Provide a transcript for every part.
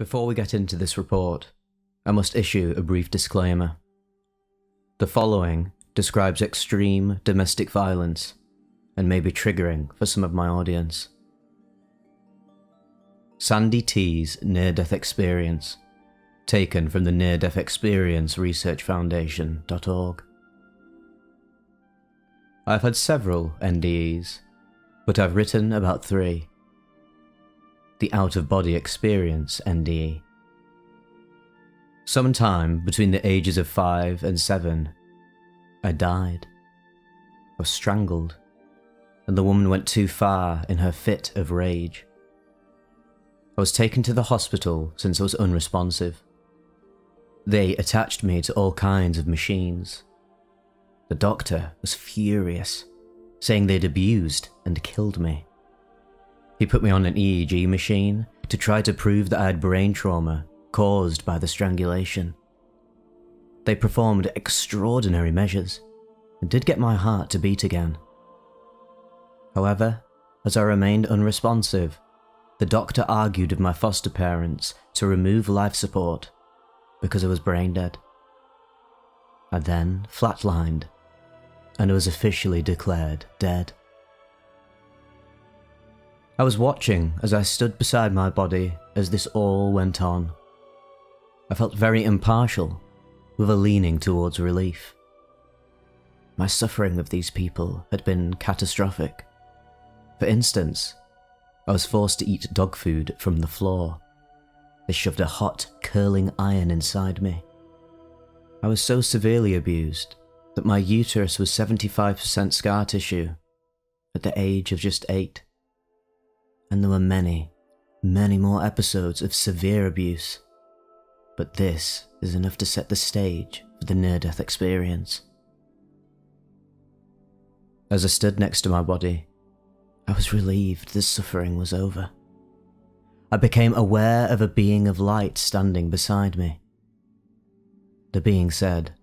Before we get into this report, I must issue a brief disclaimer. The following describes extreme domestic violence and may be triggering for some of my audience. Sandi T's near-death experience, taken from the Near Death Experience Research Foundation.org. I've had several NDEs, but I've written about 3. The Out-of-Body Experience NDE. Sometime between the ages of 5 and 7, I died. I was strangled, and the woman went too far in her fit of rage. I was taken to the hospital since I was unresponsive. They attached me to all kinds of machines. The doctor was furious, saying they'd abused and killed me. He put me on an EEG machine to try to prove that I had brain trauma caused by the strangulation. They performed extraordinary measures and did get my heart to beat again. However, as I remained unresponsive, the doctor argued with my foster parents to remove life support because I was brain dead. I then flatlined and was officially declared dead. I was watching as I stood beside my body as this all went on. I felt very impartial, with a leaning towards relief. My suffering of these people had been catastrophic. For instance, I was forced to eat dog food from the floor. They shoved a hot, curling iron inside me. I was so severely abused that my uterus was 75% scar tissue at the age of just 8. And there were many, many more episodes of severe abuse. But this is enough to set the stage for the near-death experience. As I stood next to my body, I was relieved the suffering was over. I became aware of a being of light standing beside me. The being said,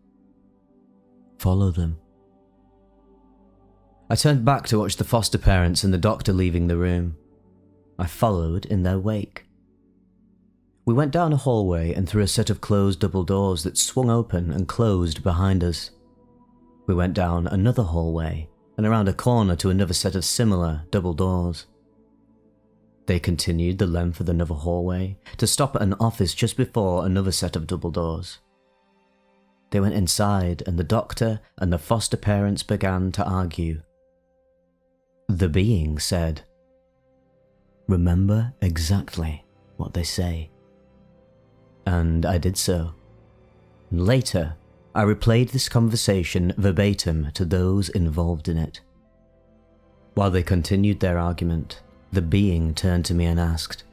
"Follow them." I turned back to watch the foster parents and the doctor leaving the room. I followed in their wake. We went down a hallway and through a set of closed double doors that swung open and closed behind us. We went down another hallway and around a corner to another set of similar double doors. They continued the length of another hallway to stop at an office just before another set of double doors. They went inside and the doctor and the foster parents began to argue. The being said, "Remember exactly what they say." And I did so. Later, I replayed this conversation verbatim to those involved in it. While they continued their argument, the being turned to me and asked,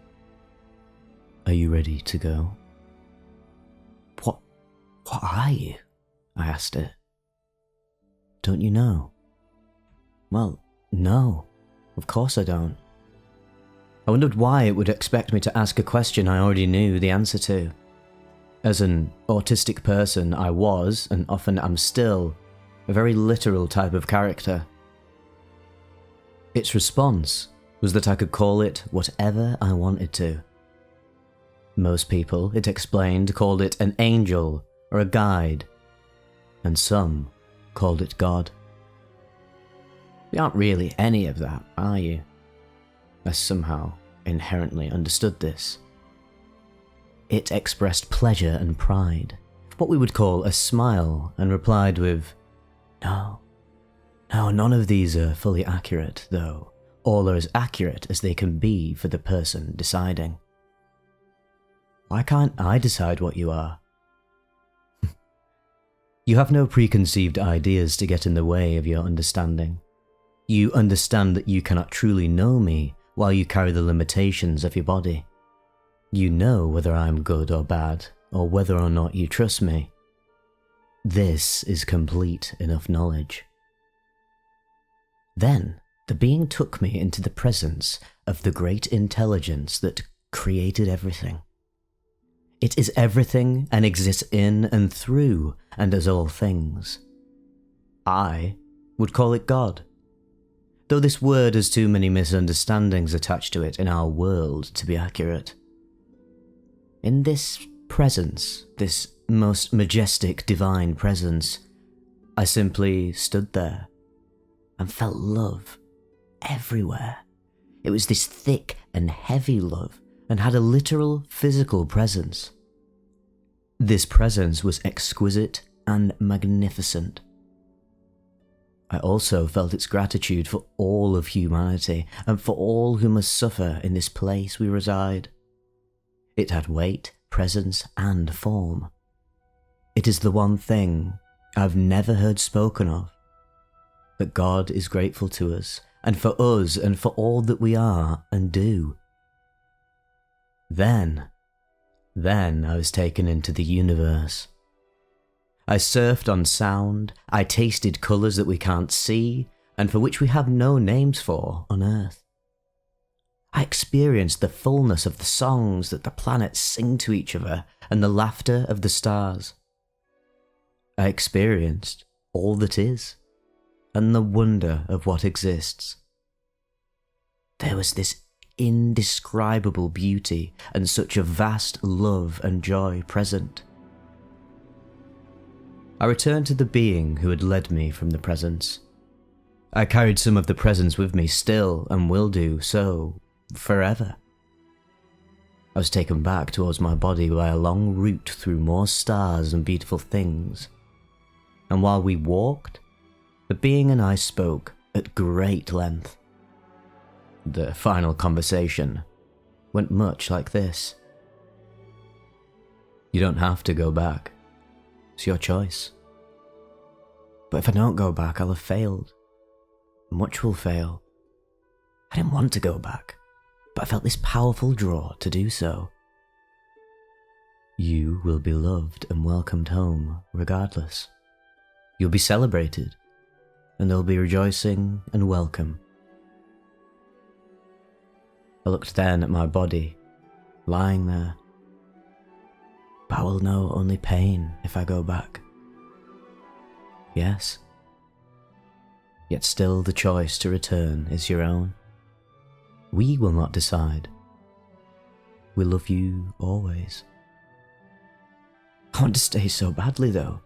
"Are you ready to go?" What are you?" I asked it. "Don't you know?" "Well, no, of course I don't." I wondered why it would expect me to ask a question I already knew the answer to. As an autistic person, I was, and often am still, a very literal type of character. Its response was that I could call it whatever I wanted to. Most people, it explained, called it an angel or a guide, and some called it God. You aren't really any of that, are you? I somehow inherently understood this. It expressed pleasure and pride, what we would call a smile, and replied with, No, none of these are fully accurate, though. All are as accurate as they can be for the person deciding." "Why can't I decide what you are?" "You have no preconceived ideas to get in the way of your understanding. You understand that you cannot truly know me while you carry the limitations of your body. You know whether I am good or bad, or whether or not you trust me. This is complete enough knowledge." Then, the being took me into the presence of the great intelligence that created everything. It is everything and exists in and through and as all things. I would call it God, though this word has too many misunderstandings attached to it in our world to be accurate. in this presence, this most majestic divine presence, I simply stood there and felt love everywhere. It was this thick and heavy love and had a literal physical presence. This presence was exquisite and magnificent. I also felt its gratitude for all of humanity and for all who must suffer in this place we reside. It had weight, presence, and form. It is the one thing I've never heard spoken of, that God is grateful to us, and for us, and for all that we are and do. Then I was taken into the universe. I surfed on sound, I tasted colours that we can't see, and for which we have no names for on Earth. I experienced the fullness of the songs that the planets sing to each other, and the laughter of the stars. I experienced all that is, and the wonder of what exists. There was this indescribable beauty and such a vast love and joy present. I returned to the being who had led me from the presence. I carried some of the presence with me still, and will do so forever. I was taken back towards my body by a long route through more stars and beautiful things. And while we walked, the being and I spoke at great length. The final conversation went much like this. You don't have to go back. It's your choice. But if I don't go back, I'll have failed. Much will fail. I didn't want to go back, but I felt this powerful draw to do so. You will be loved and welcomed home regardless. You'll be celebrated, and there'll be rejoicing and welcome. I looked then at my body, lying there. But I will know only pain if I go back. Yes. Yet still the choice to return is your own. We will not decide. We love you always. I want to stay so badly though.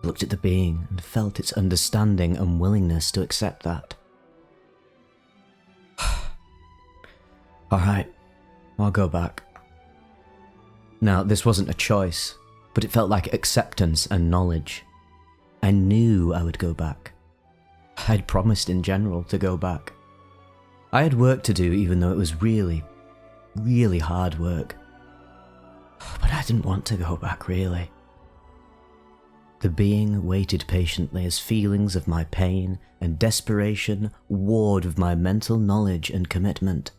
I looked at the being and felt its understanding and willingness to accept that. Alright, I'll go back. Now, this wasn't a choice, but it felt like acceptance and knowledge. I knew I would go back. I'd promised in general to go back. I had work to do even though it was really, really hard work. But I didn't want to go back really. The being waited patiently as feelings of my pain and desperation warred with my mental knowledge and commitment.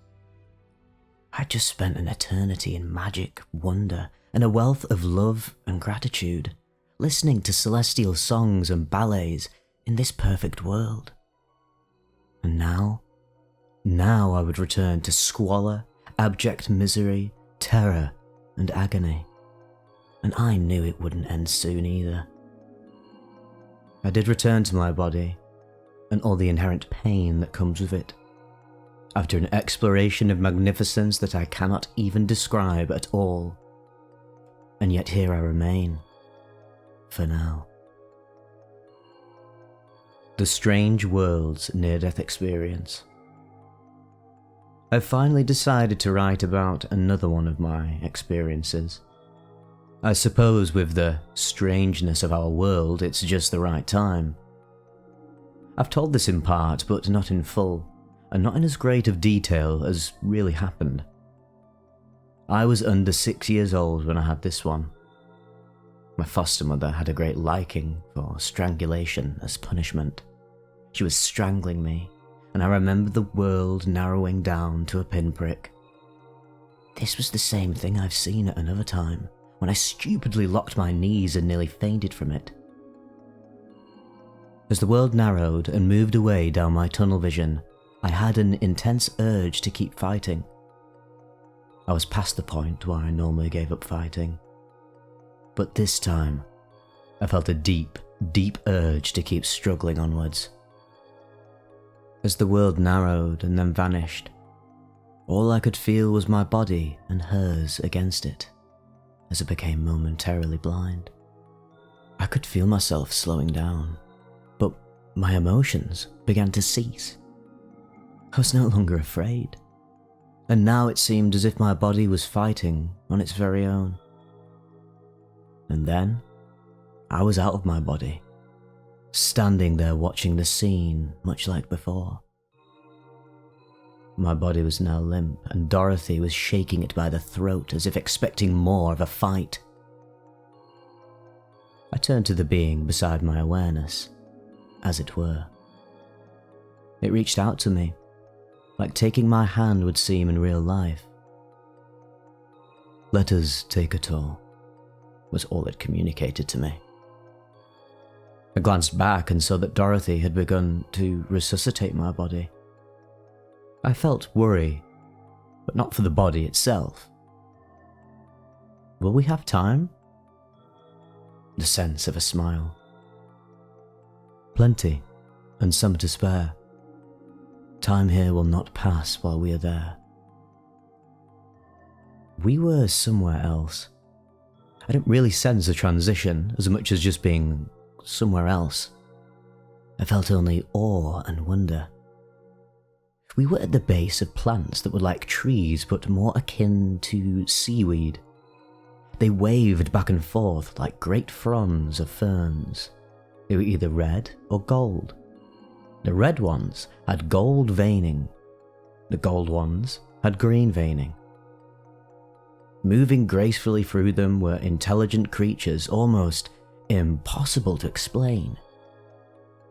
I'd just spent an eternity in magic, wonder, and a wealth of love and gratitude, listening to celestial songs and ballets in this perfect world. And now I would return to squalor, abject misery, terror, and agony. And I knew it wouldn't end soon either. I did return to my body, and all the inherent pain that comes with it. After an exploration of magnificence that I cannot even describe at all. And yet here I remain, for now. The Strange Worlds Near-Death Experience. I've finally decided to write about another one of my experiences. I suppose with the strangeness of our world, it's just the right time. I've told this in part, but not in full, and not in as great of detail as really happened. I was under 6 years old when I had this one. My foster mother had a great liking for strangulation as punishment. She was strangling me, and I remember the world narrowing down to a pinprick. This was the same thing I've seen at another time, when I stupidly locked my knees and nearly fainted from it. As the world narrowed and moved away down my tunnel vision, I had an intense urge to keep fighting. I was past the point where I normally gave up fighting. But this time, I felt a deep, deep urge to keep struggling onwards. As the world narrowed and then vanished, All I could feel was my body and hers against it, as I became momentarily blind. I could feel myself slowing down, but my emotions began to cease. I was no longer afraid, and now it seemed as if my body was fighting on its very own. And then, I was out of my body, standing there watching the scene much like before. My body was now limp, and Dorothy was shaking it by the throat as if expecting more of a fight. I turned to the being beside my awareness, as it were. It reached out to me, like taking my hand would seem in real life. "Let us take a tour," was all it communicated to me. I glanced back and saw that Dorothy had begun to resuscitate my body. I felt worry, but not for the body itself. Will we have time? The sense of a smile. Plenty, and some to spare. Time here will not pass while we are there. We were somewhere else. I didn't really sense a transition as much as just being somewhere else. I felt only awe and wonder. We were at the base of plants that were like trees but more akin to seaweed. They waved back and forth like great fronds of ferns. They were either red or gold. The red ones had gold veining. The gold ones had green veining. Moving gracefully through them were intelligent creatures, almost impossible to explain.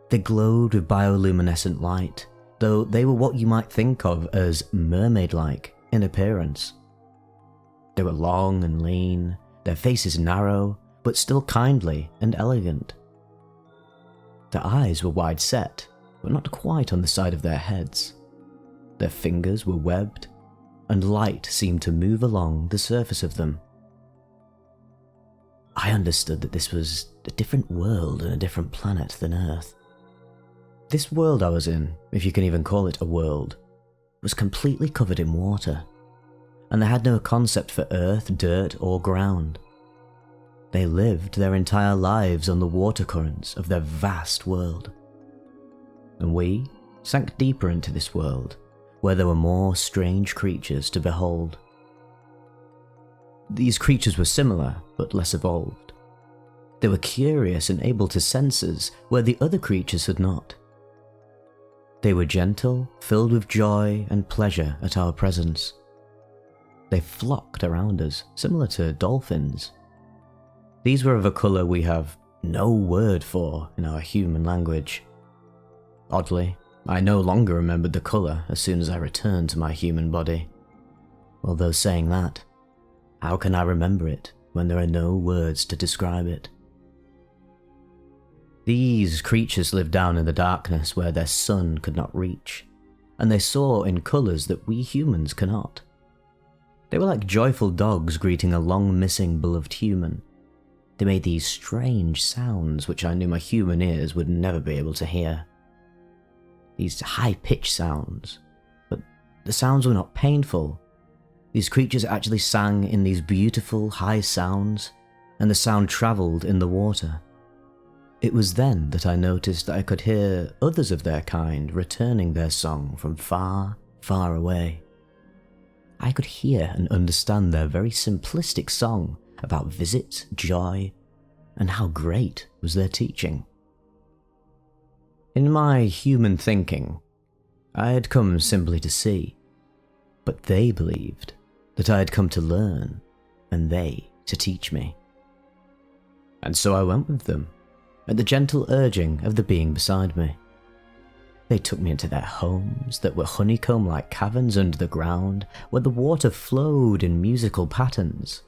They glowed with bioluminescent light, though they were what you might think of as mermaid-like in appearance. They were long and lean, their faces narrow, but still kindly and elegant. Their eyes were wide set, but not quite on the side of their heads. Their fingers were webbed, and light seemed to move along the surface of them. I understood that this was a different world and a different planet than Earth. This world I was in, if you can even call it a world, was completely covered in water, and they had no concept for earth, dirt, or ground. They lived their entire lives on the water currents of their vast world. And we sank deeper into this world, where there were more strange creatures to behold. These creatures were similar, but less evolved. They were curious and able to senses where the other creatures had not. They were gentle, filled with joy and pleasure at our presence. They flocked around us, similar to dolphins. These were of a colour we have no word for in our human language. Oddly, I no longer remembered the colour as soon as I returned to my human body. Although saying that, how can I remember it when there are no words to describe it? These creatures lived down in the darkness where their sun could not reach, and they saw in colours that we humans cannot. They were like joyful dogs greeting a long-missing beloved human. They made these strange sounds which I knew my human ears would never be able to hear. These high-pitched sounds, but the sounds were not painful. These creatures actually sang in these beautiful high sounds, and the sound travelled in the water. It was then that I noticed that I could hear others of their kind returning their song from far, far away. I could hear and understand their very simplistic song about visit, joy, and how great was their teaching. In my human thinking, I had come simply to see, but they believed that I had come to learn, and they to teach me. And so I went with them, at the gentle urging of the being beside me. They took me into their homes that were honeycomb-like caverns under the ground, where the water flowed in musical patterns.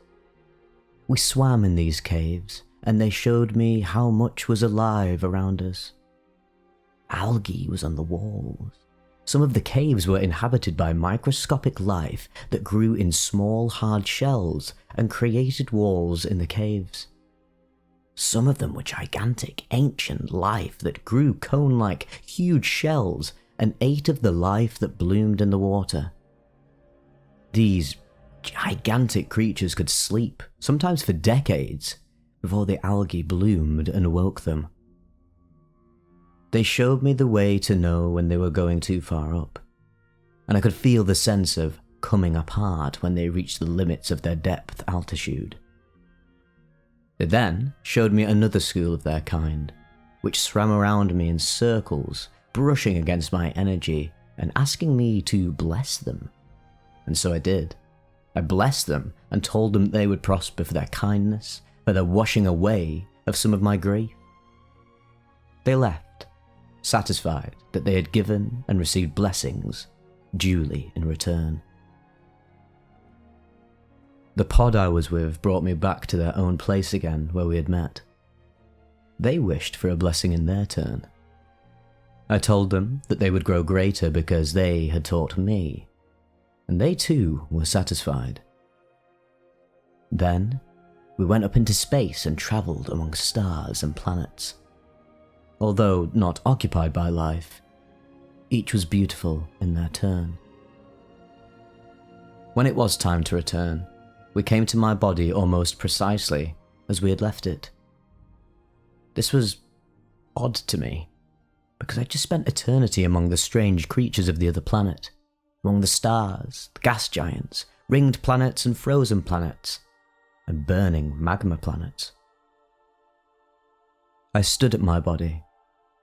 We swam in these caves, and they showed me how much was alive around us. Algae was on the walls. Some of the caves were inhabited by microscopic life that grew in small, hard shells and created walls in the caves. Some of them were gigantic, ancient life that grew cone-like huge shells and ate of the life that bloomed in the water. These gigantic creatures could sleep, sometimes for decades, before the algae bloomed and awoke them. They showed me the way to know when they were going too far up, and I could feel the sense of coming apart when they reached the limits of their depth altitude. They then showed me another school of their kind, which swam around me in circles, brushing against my energy and asking me to bless them. And so I did. I blessed them and told them they would prosper for their kindness, for their washing away of some of my grief. They left, satisfied that they had given and received blessings duly in return. The pod I was with brought me back to their own place again where we had met. They wished for a blessing in their turn. I told them that they would grow greater because they had taught me, and they too were satisfied. Then we went up into space and travelled among stars and planets. Although not occupied by life, each was beautiful in their turn. When it was time to return, we came to my body almost precisely as we had left it. This was odd to me, because I'd just spent eternity among the strange creatures of the other planet, among the stars, the gas giants, ringed planets and frozen planets, and burning magma planets. I stood at my body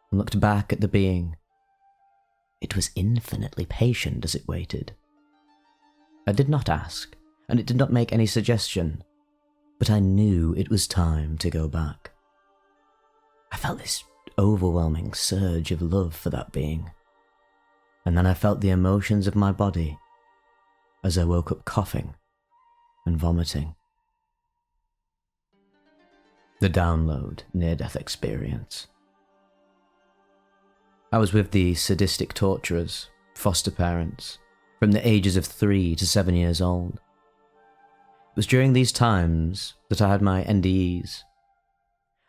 and looked back at the being. It was infinitely patient as it waited. I did not ask, and it did not make any suggestion, but I knew it was time to go back. I felt this overwhelming surge of love for that being, and then I felt the emotions of my body as I woke up coughing and vomiting. The download near-death experience. I was with the sadistic torturers, foster parents, from the ages of 3 to 7 years old. It was during these times that I had my NDEs.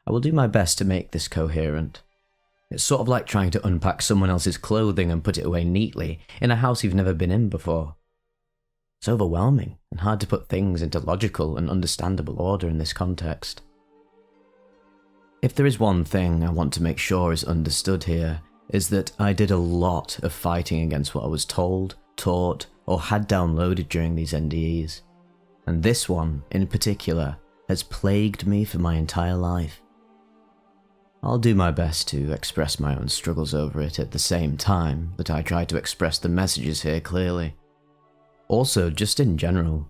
I will do my best to make this coherent. It's sort of like trying to unpack someone else's clothing and put it away neatly in a house you've never been in before. It's overwhelming and hard to put things into logical and understandable order in this context. If there is one thing I want to make sure is understood here, is that I did a lot of fighting against what I was told, taught, or had downloaded during these NDEs. And this one, in particular, has plagued me for my entire life. I'll do my best to express my own struggles over it at the same time that I try to express the messages here clearly. Also, just in general,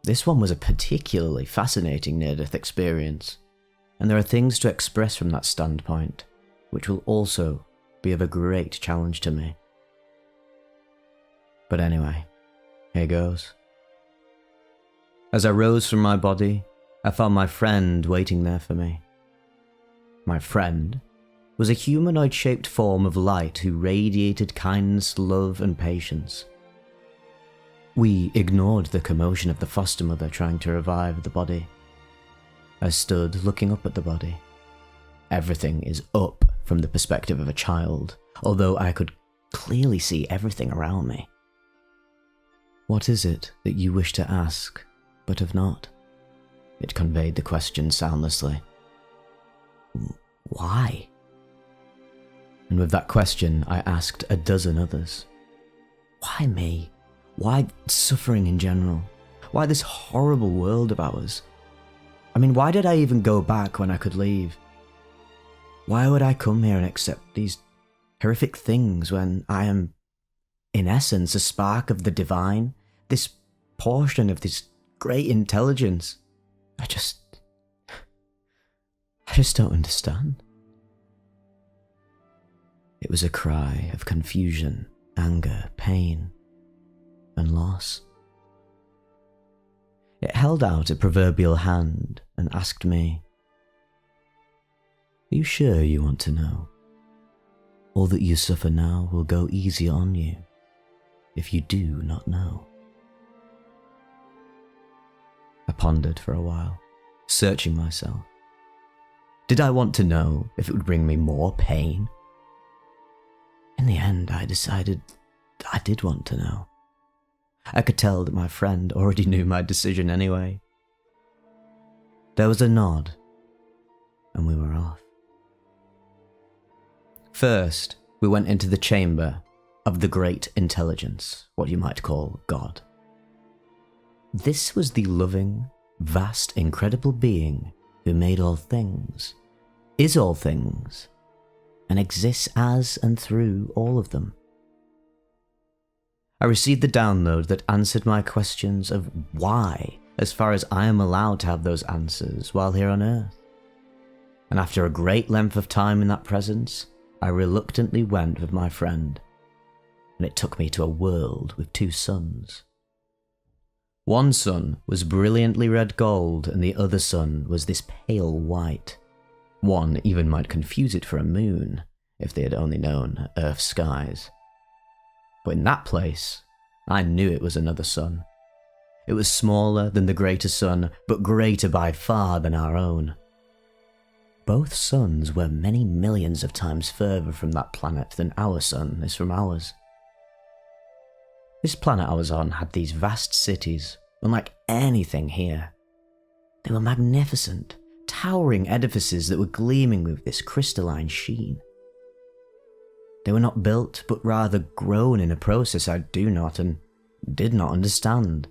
this one was a particularly fascinating near-death experience, and there are things to express from that standpoint, which will also be of a great challenge to me. But anyway, here goes. As I rose from my body, I found my friend waiting there for me. My friend was a humanoid-shaped form of light who radiated kindness, love, and patience. We ignored the commotion of the foster mother trying to revive the body. I stood looking up at the body. Everything is up from the perspective of a child, although I could clearly see everything around me. What is it that you wish to ask, but have not? It conveyed the question soundlessly. Why? And with that question, I asked a dozen others. Why me? Why suffering in general? Why this horrible world of ours? I mean, why did I even go back when I could leave? Why would I come here and accept these horrific things when I am, in essence, a spark of the divine, this portion of this great intelligence? I just don't understand. It was a cry of confusion, anger, pain, and loss. It held out a proverbial hand and asked me, "Are you sure you want to know? All that you suffer now will go easier on you if you do not know." I pondered for a while, searching myself. Did I want to know if it would bring me more pain? In the end, I decided I did want to know. I could tell that my friend already knew my decision anyway. There was a nod, and we were off. First, we went into the chamber of the Great Intelligence, what you might call God. This was the loving, vast, incredible being who made all things, is all things, and exists as and through all of them. I received the download that answered my questions of why, as far as I am allowed to have those answers while here on Earth. And after a great length of time in that presence, I reluctantly went with my friend, and it took me to a world with two suns. One sun was brilliantly red gold, and the other sun was this pale white. One even might confuse it for a moon, if they had only known Earth's skies. But in that place, I knew it was another sun. It was smaller than the greater sun, but greater by far than our own. Both suns were many millions of times further from that planet than our sun is from ours. This planet I was on had these vast cities, unlike anything here. They were magnificent, towering edifices that were gleaming with this crystalline sheen. They were not built, but rather grown in a process I do not and did not understand.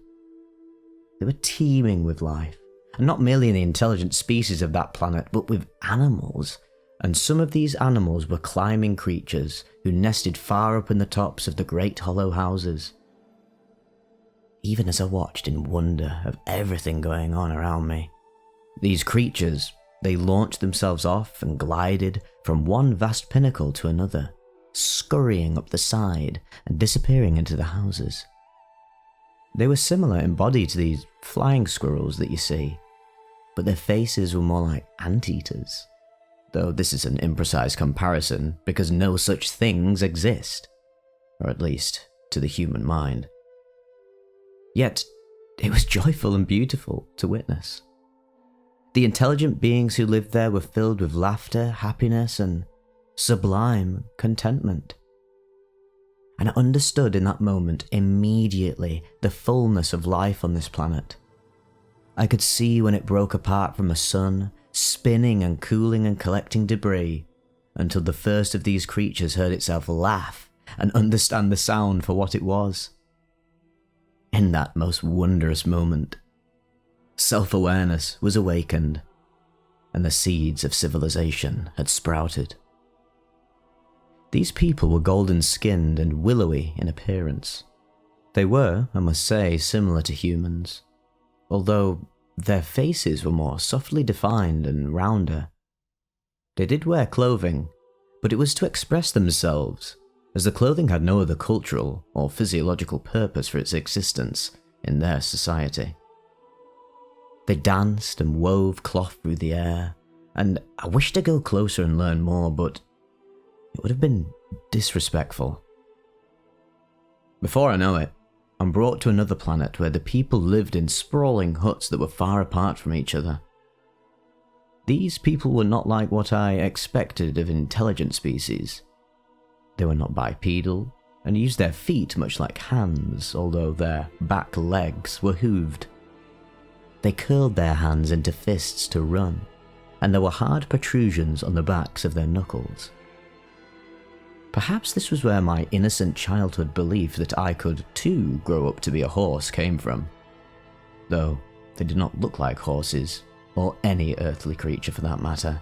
They were teeming with life, and not merely in the intelligent species of that planet, but with animals, and some of these animals were climbing creatures who nested far up in the tops of the great hollow houses. Even as I watched in wonder of everything going on around me, these creatures, they launched themselves off and glided from one vast pinnacle to another, scurrying up the side and disappearing into the houses. They were similar in body to these flying squirrels that you see, but their faces were more like anteaters, though this is an imprecise comparison because no such things exist, or at least to the human mind. Yet, it was joyful and beautiful to witness. The intelligent beings who lived there were filled with laughter, happiness, and sublime contentment. And I understood in that moment immediately the fullness of life on this planet. I could see when it broke apart from a sun, spinning and cooling and collecting debris, until the first of these creatures heard itself laugh and understand the sound for what it was. In that most wondrous moment, self-awareness was awakened, and the seeds of civilization had sprouted. These people were golden-skinned and willowy in appearance. They were, I must say, similar to humans, although their faces were more softly defined and rounder. They did wear clothing, but it was to express themselves, as the clothing had no other cultural or physiological purpose for its existence in their society. They danced and wove cloth through the air, and I wished to go closer and learn more, but it would have been disrespectful. Before I know it, I'm brought to another planet where the people lived in sprawling huts that were far apart from each other. These people were not like what I expected of intelligent species. They were not bipedal, and used their feet much like hands, although their back legs were hooved. They curled their hands into fists to run, and there were hard protrusions on the backs of their knuckles. Perhaps this was where my innocent childhood belief that I could too grow up to be a horse came from, though they did not look like horses, or any earthly creature for that matter.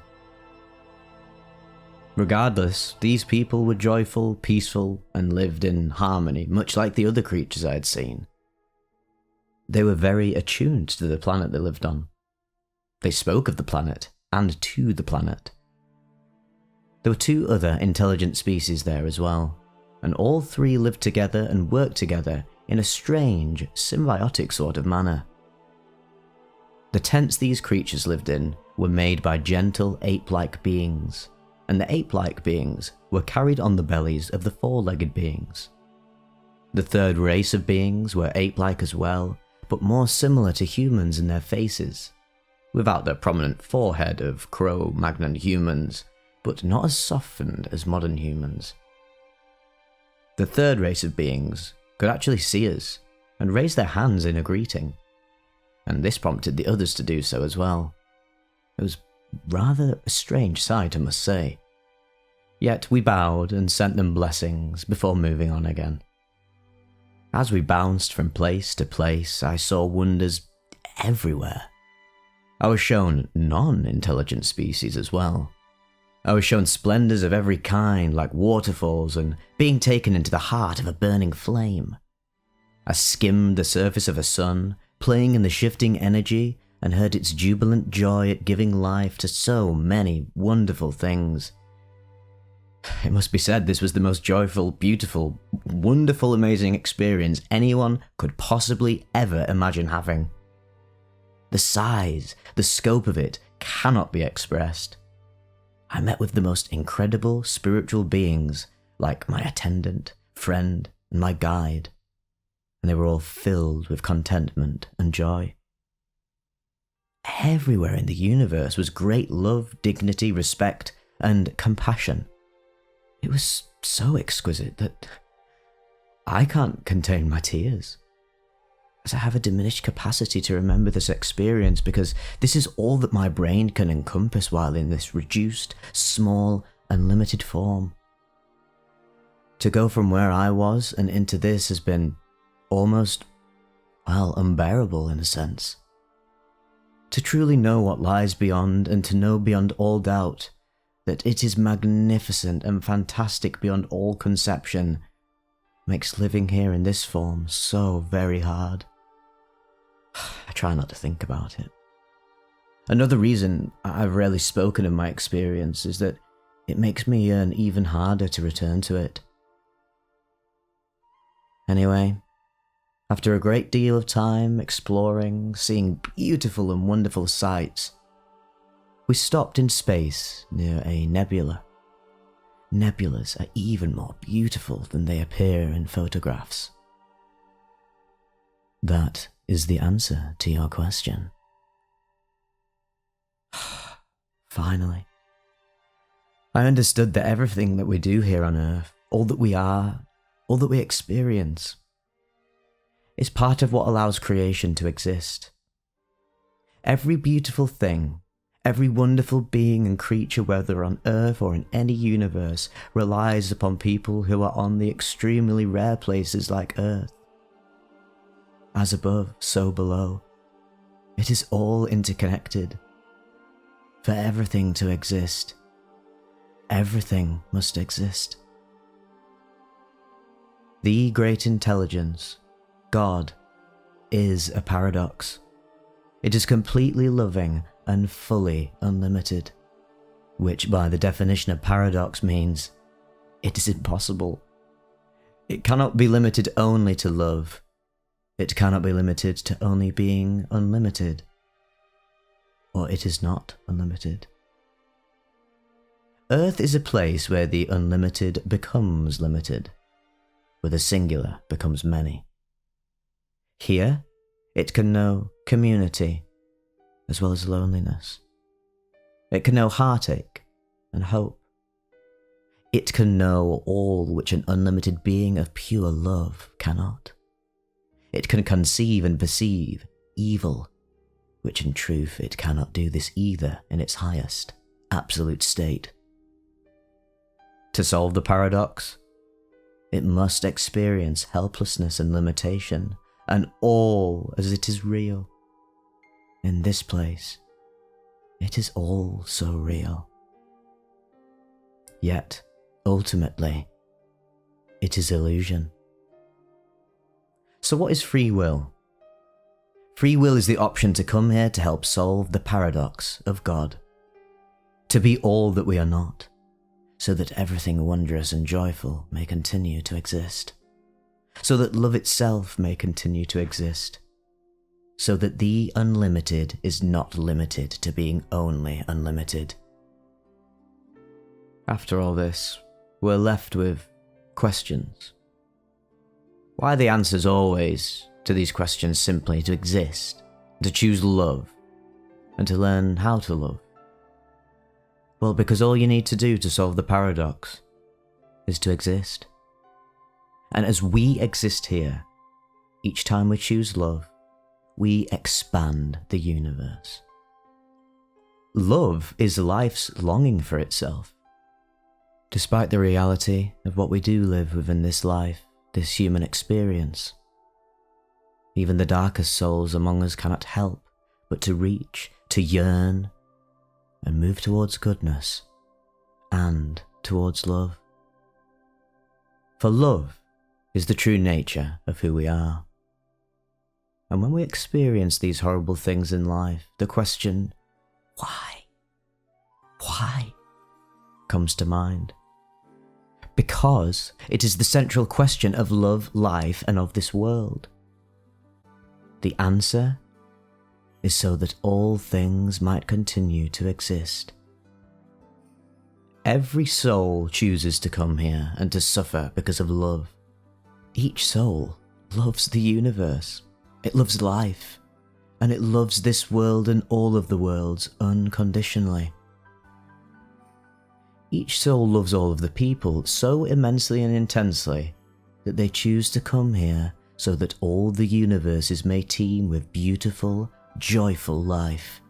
Regardless, these people were joyful, peaceful, and lived in harmony, much like the other creatures I had seen. They were very attuned to the planet they lived on. They spoke of the planet, and to the planet. There were two other intelligent species there as well, and all three lived together and worked together in a strange, symbiotic sort of manner. The tents these creatures lived in were made by gentle ape-like beings, and the ape-like beings were carried on the bellies of the four-legged beings. The third race of beings were ape-like as well, but more similar to humans in their faces, without the prominent forehead of Cro-Magnon humans, but not as softened as modern humans. The third race of beings could actually see us, and raised their hands in a greeting, and this prompted the others to do so as well. It was rather a strange sight, I must say. Yet we bowed and sent them blessings before moving on again. As we bounced from place to place, I saw wonders everywhere. I was shown non-intelligent species as well. I was shown splendors of every kind, like waterfalls and being taken into the heart of a burning flame. I skimmed the surface of a sun, playing in the shifting energy, and heard its jubilant joy at giving life to so many wonderful things. It must be said this was the most joyful, beautiful, wonderful, amazing experience anyone could possibly ever imagine having. The size, the scope of it cannot be expressed. I met with the most incredible spiritual beings, like my attendant, friend, and my guide, and they were all filled with contentment and joy. Everywhere in the universe was great love, dignity, respect, and compassion. It was so exquisite that I can't contain my tears, as I have a diminished capacity to remember this experience, because this is all that my brain can encompass while in this reduced, small, and limited form. To go from where I was and into this has been almost, unbearable in a sense. To truly know what lies beyond, and to know beyond all doubt that it is magnificent and fantastic beyond all conception, makes living here in this form so very hard. I try not to think about it. Another reason I've rarely spoken of my experience is that it makes me yearn even harder to return to it. Anyway, after a great deal of time exploring, seeing beautiful and wonderful sights, we stopped in space near a nebula. Nebulas are even more beautiful than they appear in photographs. That is the answer to your question. Finally, I understood that everything that we do here on Earth, all that we are, all that we experience, is part of what allows creation to exist. Every beautiful thing, every wonderful being and creature, whether on Earth or in any universe, relies upon people who are on the extremely rare places like Earth. As above, so below. It is all interconnected. For everything to exist, everything must exist. The great intelligence, God, is a paradox. It is completely loving and fully unlimited, which by the definition of paradox means it is impossible. It cannot be limited only to love. It cannot be limited to only being unlimited, or it is not unlimited. Earth is a place where the unlimited becomes limited, where the singular becomes many. Here, it can know community as well as loneliness. It can know heartache and hope. It can know all which an unlimited being of pure love cannot. It can conceive and perceive evil, which in truth it cannot do this either in its highest, absolute state. To solve the paradox, it must experience helplessness and limitation, and all as it is real. In this place, it is all so real. Yet, ultimately, it is illusion. So what is free will? Free will is the option to come here to help solve the paradox of God. To be all that we are not, so that everything wondrous and joyful may continue to exist. So that love itself may continue to exist. So that the unlimited is not limited to being only unlimited. After all this, we're left with questions. Why are the answers always to these questions simply to exist, to choose love, and to learn how to love? Well, because all you need to do to solve the paradox is to exist. And as we exist here, Each time we choose love, we expand the universe. Love is life's longing for itself. Despite the reality of what we do live within this life, this human experience, even the darkest souls among us cannot help but to reach, to yearn, and move towards goodness and towards love. For love is the true nature of who we are. And when we experience these horrible things in life, the question, why, comes to mind. Because it is the central question of love, life, and of this world. The answer is so that all things might continue to exist. Every soul chooses to come here and to suffer because of love. Each soul loves the universe, it loves life, and it loves this world and all of the worlds unconditionally. Each soul loves all of the people so immensely and intensely that they choose to come here so that all the universes may teem with beautiful, joyful life.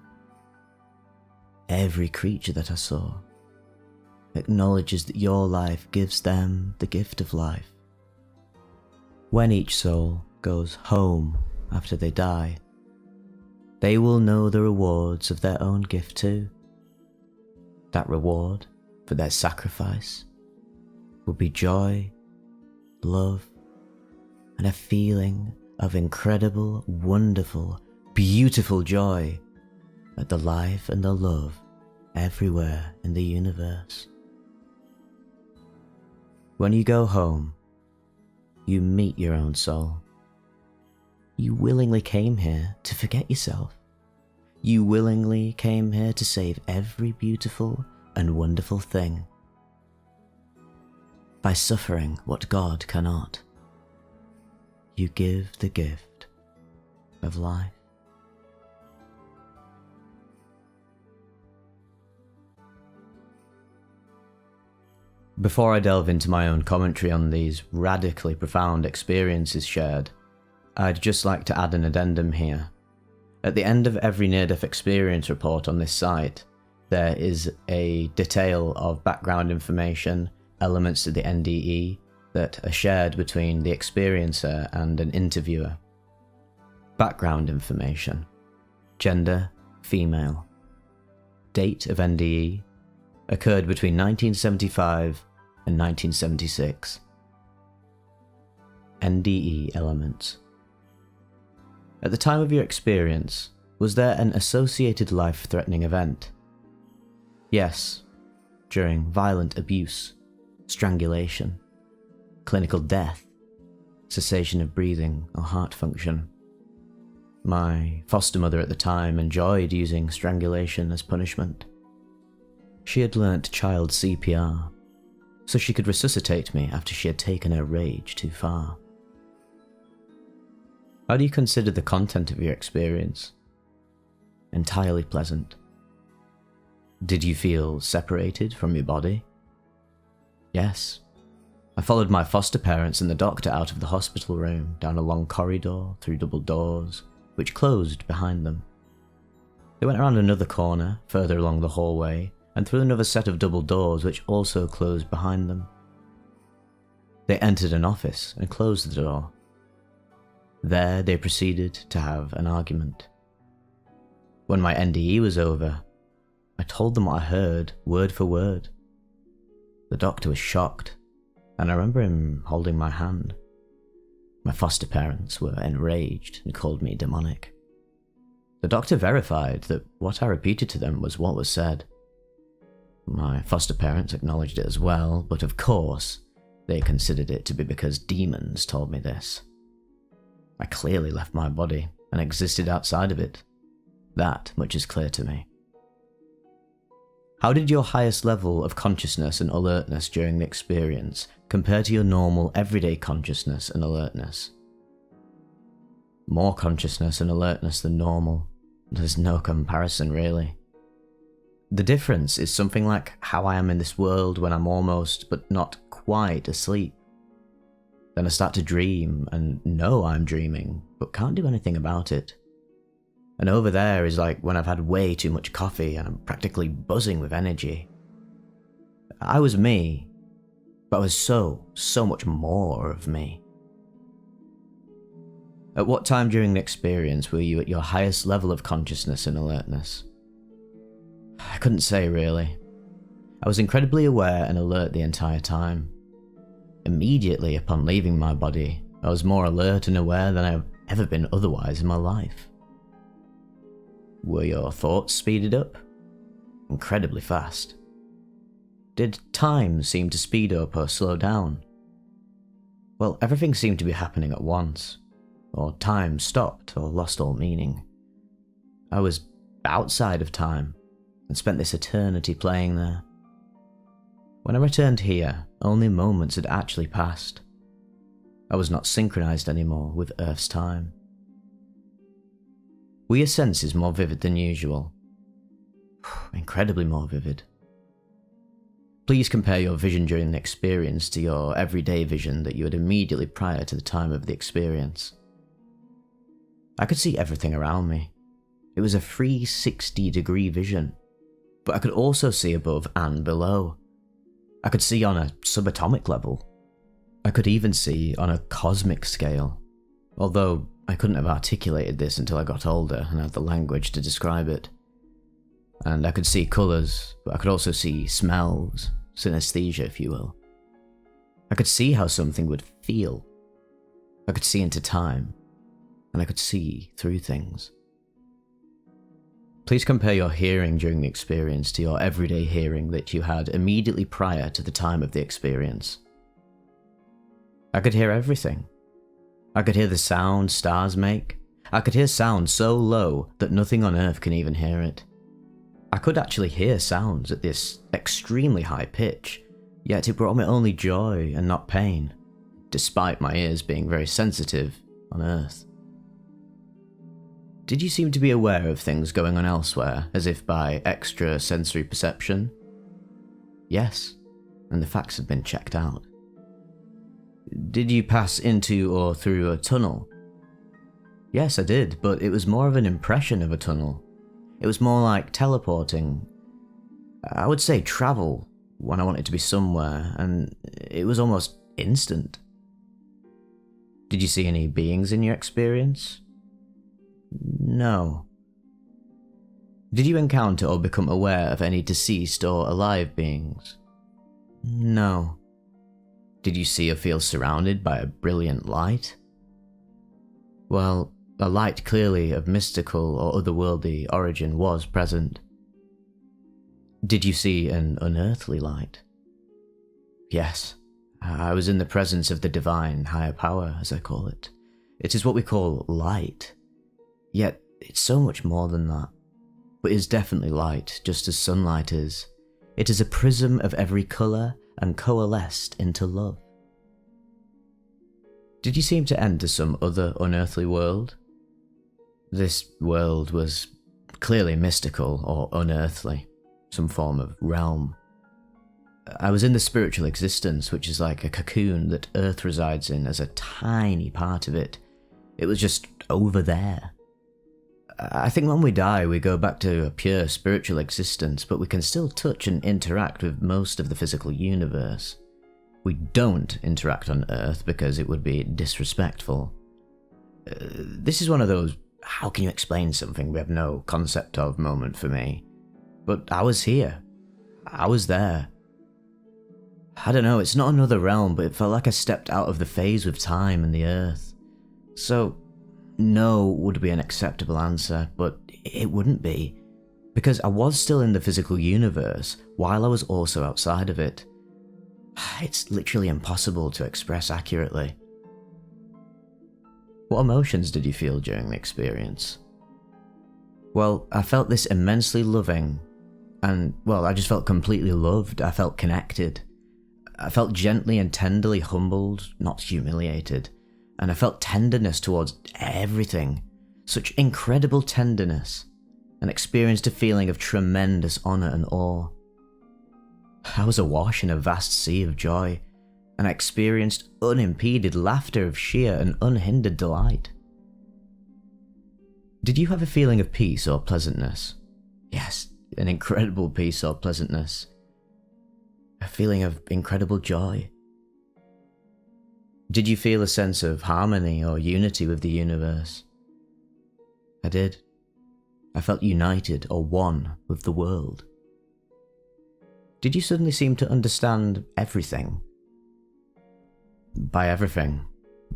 Every creature that I saw acknowledges that your life gives them the gift of life. When each soul goes home after they die, they will know the rewards of their own gift too. That reward for their sacrifice will be joy, love, and a feeling of incredible, wonderful, beautiful joy at the life and the love everywhere in the universe. When you go home, you meet your own soul. You willingly came here to forget yourself. You willingly came here to save every beautiful and wonderful thing. By suffering what God cannot, you give the gift of life. Before I delve into my own commentary on these radically profound experiences shared, I'd just like to add an addendum here. At the end of every near-death experience report on this site, there is a detail of background information, elements to the NDE that are shared between the experiencer and an interviewer. Background information: gender, female. Date of NDE: occurred between 1975 and 1976. NDE elements: at the time of your experience, was there an associated life-threatening event? Yes, during violent abuse, strangulation, clinical death, cessation of breathing or heart function. My foster mother at the time enjoyed using strangulation as punishment. She had learnt child CPR, so she could resuscitate me after she had taken her rage too far. How do you consider the content of your experience? Entirely pleasant. Did you feel separated from your body? Yes. I followed my foster parents and the doctor out of the hospital room, down a long corridor, through double doors, which closed behind them. They went around another corner, further along the hallway, and through another set of double doors which also closed behind them. They entered an office and closed the door. There they proceeded to have an argument. When my NDE was over, I told them what I heard, word for word. The doctor was shocked, and I remember him holding my hand. My foster parents were enraged and called me demonic. The doctor verified that what I repeated to them was what was said. My foster parents acknowledged it as well, but of course, they considered it to be because demons told me this. I clearly left my body and existed outside of it. That much is clear to me. How did your highest level of consciousness and alertness during the experience compare to your normal everyday consciousness and alertness? More consciousness and alertness than normal. There's no comparison, really. The difference is something like how I am in this world when I'm almost, but not quite, asleep. Then I start to dream and know I'm dreaming, but can't do anything about it. And over there is like when I've had way too much coffee and I'm practically buzzing with energy. I was me, but I was so much more of me. At what time during the experience were you at your highest level of consciousness and alertness? I couldn't say really. I was incredibly aware and alert the entire time. Immediately upon leaving my body, I was more alert and aware than I've ever been otherwise in my life. Were your thoughts speeded up? Incredibly fast. Did time seem to speed up or slow down? Well, everything seemed to be happening at once, or time stopped or lost all meaning. I was outside of time and spent this eternity playing there. When I returned here, only moments had actually passed. I was not synchronized anymore with Earth's time. Were your senses more vivid than usual? Incredibly more vivid. Please compare your vision during the experience to your everyday vision that you had immediately prior to the time of the experience. I could see everything around me. It was a 360-degree vision, but I could also see above and below. I could see on a subatomic level. I could even see on a cosmic scale, although I couldn't have articulated this until I got older and had the language to describe it. And I could see colours, but I could also see smells, synesthesia if you will. I could see how something would feel. I could see into time, and I could see through things. Please compare your hearing during the experience to your everyday hearing that you had immediately prior to the time of the experience. I could hear everything. I could hear the sound stars make. I could hear sound so low that nothing on earth can even hear it. I could actually hear sounds at this extremely high pitch, yet it brought me only joy and not pain, despite my ears being very sensitive on Earth. Did you seem to be aware of things going on elsewhere, as if by extra sensory perception? Yes, and the facts have been checked out. Did you pass into or through a tunnel? Yes, I did, but it was more of an impression of a tunnel. It was more like teleporting. I would say travel when I wanted to be somewhere, and it was almost instant. Did you see any beings in your experience? No. Did you encounter or become aware of any deceased or alive beings? No. Did you see or feel surrounded by a brilliant light? Well, a light clearly of mystical or otherworldly origin was present. Did you see an unearthly light? Yes, I was in the presence of the divine higher power, as I call it. It is what we call light. Yet, it's so much more than that. But it is definitely light, just as sunlight is. It is a prism of every colour and coalesced into love. Did you seem to enter some other unearthly world? This world was clearly mystical or unearthly, some form of realm. I was in the spiritual existence, which is like a cocoon that Earth resides in as a tiny part of it. It was just over there. I think when we die, we go back to a pure spiritual existence, but we can still touch and interact with most of the physical universe. We don't interact on Earth because it would be disrespectful. This is one of those how can you explain something we have no concept of moment for me. But I was here. I was there. I don't know, it's not another realm, but it felt like I stepped out of the phase with time and the Earth. So, no would be an acceptable answer, but it wouldn't be. Because I was still in the physical universe, while I was also outside of it. It's literally impossible to express accurately. What emotions did you feel during the experience? Well, I felt this immensely loving, and, well, I just felt completely loved. I felt connected. I felt gently and tenderly humbled, not humiliated, and I felt tenderness towards everything. Such incredible tenderness, and experienced a feeling of tremendous honour and awe. I was awash in a vast sea of joy, and I experienced unimpeded laughter of sheer and unhindered delight. Did you have a feeling of peace or pleasantness? Yes, an incredible peace or pleasantness. A feeling of incredible joy. Did you feel a sense of harmony or unity with the universe? I did. I felt united or one with the world. Did you suddenly seem to understand everything? By everything,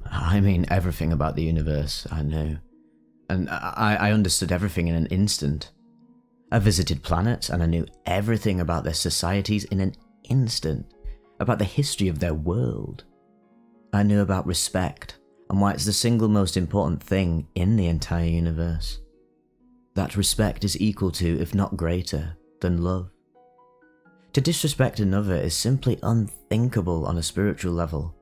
I mean everything about the universe I knew. And I understood everything in an instant. I visited planets and I knew everything about their societies in an instant, about the history of their world. I knew about respect and why it's the single most important thing in the entire universe. That respect is equal to, if not greater, than love. To disrespect another is simply unthinkable on a spiritual level.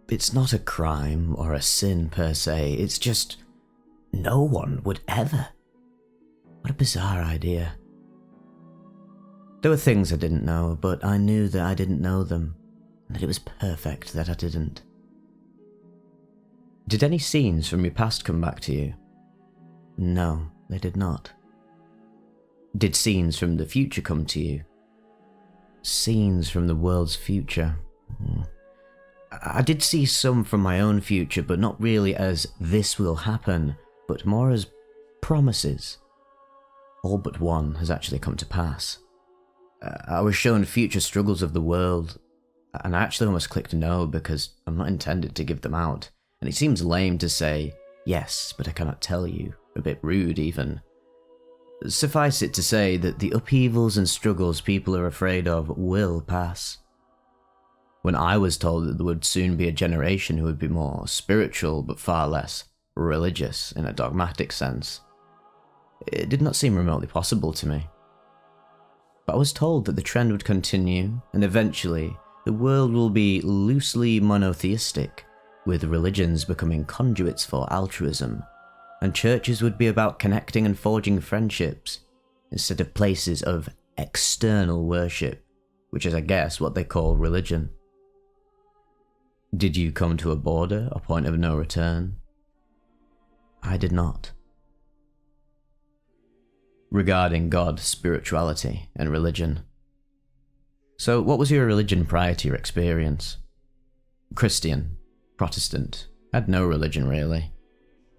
It's not a crime or a sin per se, it's just no one would ever. What a bizarre idea. There were things I didn't know, but I knew that I didn't know them, and that it was perfect that I didn't. Did any scenes from your past come back to you? No, they did not. Did scenes from the future come to you? Scenes from the world's future. I did see some from my own future, but not really as this will happen, but more as promises. All but one has actually come to pass. I was shown future struggles of the world, and I actually almost clicked no because I'm not intended to give them out, and it seems lame to say, yes, but I cannot tell you, a bit rude even. Suffice it to say that the upheavals and struggles people are afraid of will pass. When I was told that there would soon be a generation who would be more spiritual but far less religious in a dogmatic sense, it did not seem remotely possible to me. But I was told that the trend would continue, and eventually the world will be loosely monotheistic, with religions becoming conduits for altruism, and churches would be about connecting and forging friendships, instead of places of external worship, which is I guess what they call religion. Did you come to a border, a point of no return? I did not. Regarding God, spirituality, and religion. So what was your religion prior to your experience? Christian, Protestant, had no religion really.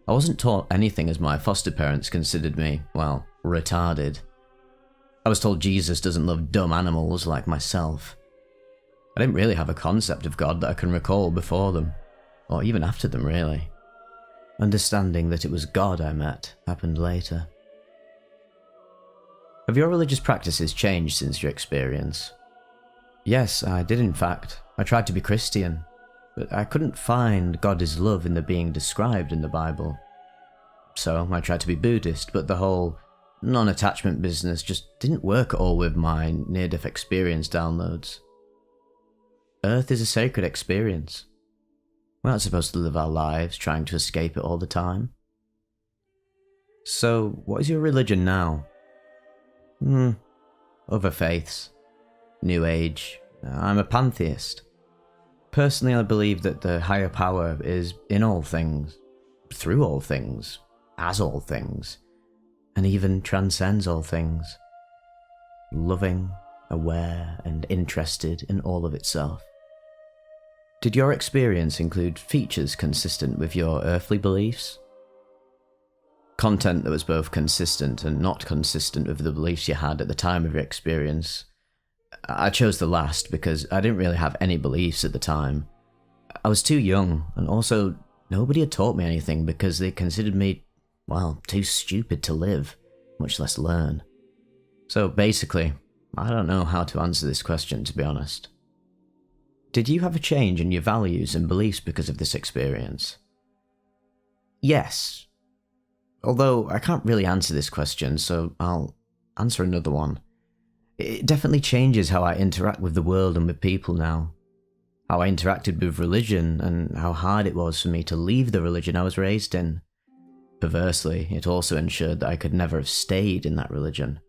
I wasn't taught anything as my foster parents considered me, well, retarded. I was told Jesus doesn't love dumb animals like myself. I didn't really have a concept of God that I can recall before them, or even after them really. Understanding that it was God I met happened later. Have your religious practices changed since your experience? Yes, I did in fact. I tried to be Christian, but I couldn't find God is love in the being described in the Bible. So I tried to be Buddhist, but the whole non-attachment business just didn't work at all with my near-death experience downloads. Earth is a sacred experience. We're not supposed to live our lives trying to escape it all the time. So, what is your religion now? Other faiths. New Age. I'm a pantheist. Personally, I believe that the higher power is in all things, through all things, as all things, and even transcends all things. Loving, aware, and interested in all of itself. Did your experience include features consistent with your earthly beliefs? Content that was both consistent and not consistent with the beliefs you had at the time of your experience. I chose the last because I didn't really have any beliefs at the time. I was too young, and also nobody had taught me anything because they considered me, well, too stupid to live, much less learn. So basically, I don't know how to answer this question, to be honest. Did you have a change in your values and beliefs because of this experience? Yes. Although I can't really answer this question, so I'll answer another one. It definitely changes how I interact with the world and with people now. How I interacted with religion, and how hard it was for me to leave the religion I was raised in. Perversely, it also ensured that I could never have stayed in that religion.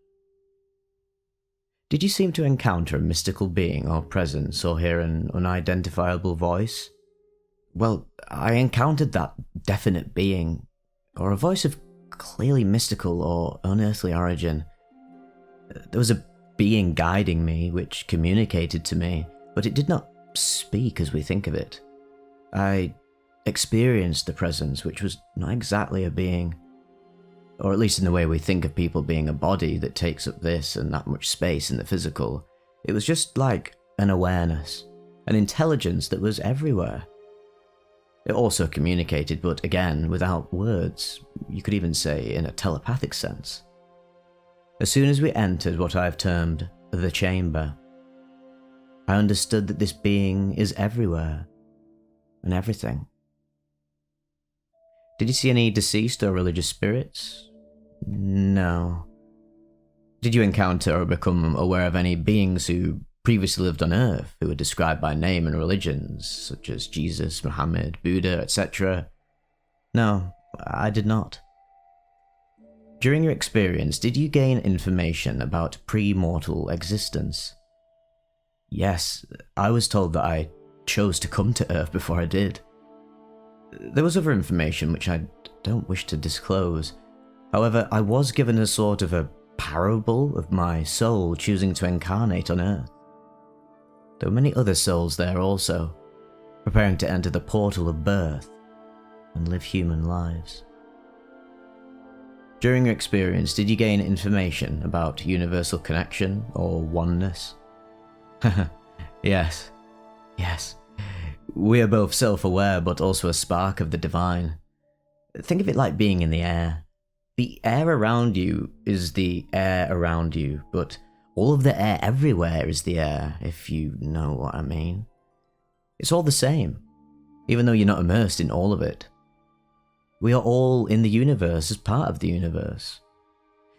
Did you seem to encounter a mystical being or presence or hear an unidentifiable voice? Well, I encountered that definite being, or a voice of clearly mystical or unearthly origin. There was a being guiding me, which communicated to me, but it did not speak as we think of it. I experienced the presence, which was not exactly a being, or at least in the way we think of people being a body that takes up this and that much space in the physical. It was just like an awareness, an intelligence that was everywhere. It also communicated, but again, without words, you could even say in a telepathic sense. As soon as we entered what I have termed the chamber, I understood that this being is everywhere and everything. Did you see any deceased or religious spirits? No. Did you encounter or become aware of any beings who previously lived on Earth, who were described by name and religions, such as Jesus, Muhammad, Buddha, etc.? No, I did not. During your experience, did you gain information about pre-mortal existence? Yes, I was told that I chose to come to Earth before I did. There was other information which I don't wish to disclose. However, I was given a sort of a parable of my soul choosing to incarnate on Earth. There were many other souls there also, preparing to enter the portal of birth and live human lives. During your experience, did you gain information about universal connection or oneness? Yes. We are both self-aware, but also a spark of the divine. Think of it like being in the air. The air around you is the air around you, but all of the air everywhere is the air, if you know what I mean. It's all the same, even though you're not immersed in all of it. We are all in the universe as part of the universe.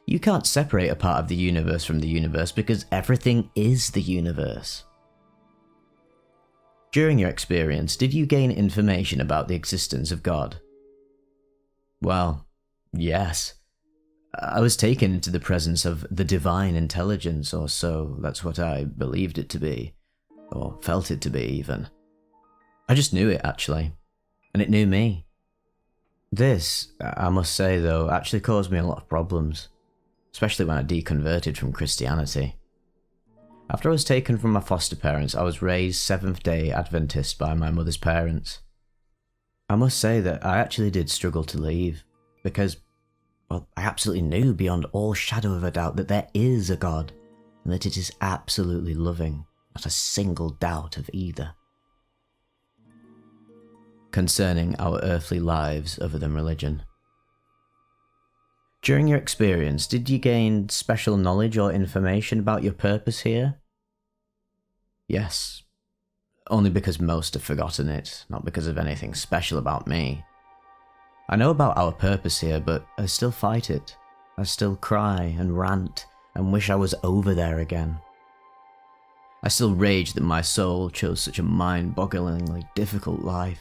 You can't separate a part of the universe from the universe because everything is the universe. During your experience, did you gain information about the existence of God? Well, yes. I was taken into the presence of the divine intelligence, or so that's what I believed it to be, or felt it to be even. I just knew it, actually, and it knew me. This, I must say though, actually caused me a lot of problems, especially when I deconverted from Christianity. After I was taken from my foster parents, I was raised Seventh-day Adventist by my mother's parents. I must say that I actually did struggle to leave, because, well, I absolutely knew beyond all shadow of a doubt that there is a God, and that it is absolutely loving, not a single doubt of either. Concerning our earthly lives other than religion. During your experience, did you gain special knowledge or information about your purpose here? Yes. Only because most have forgotten it, not because of anything special about me. I know about our purpose here, but I still fight it. I still cry and rant and wish I was over there again. I still rage that my soul chose such a mind-bogglingly difficult life.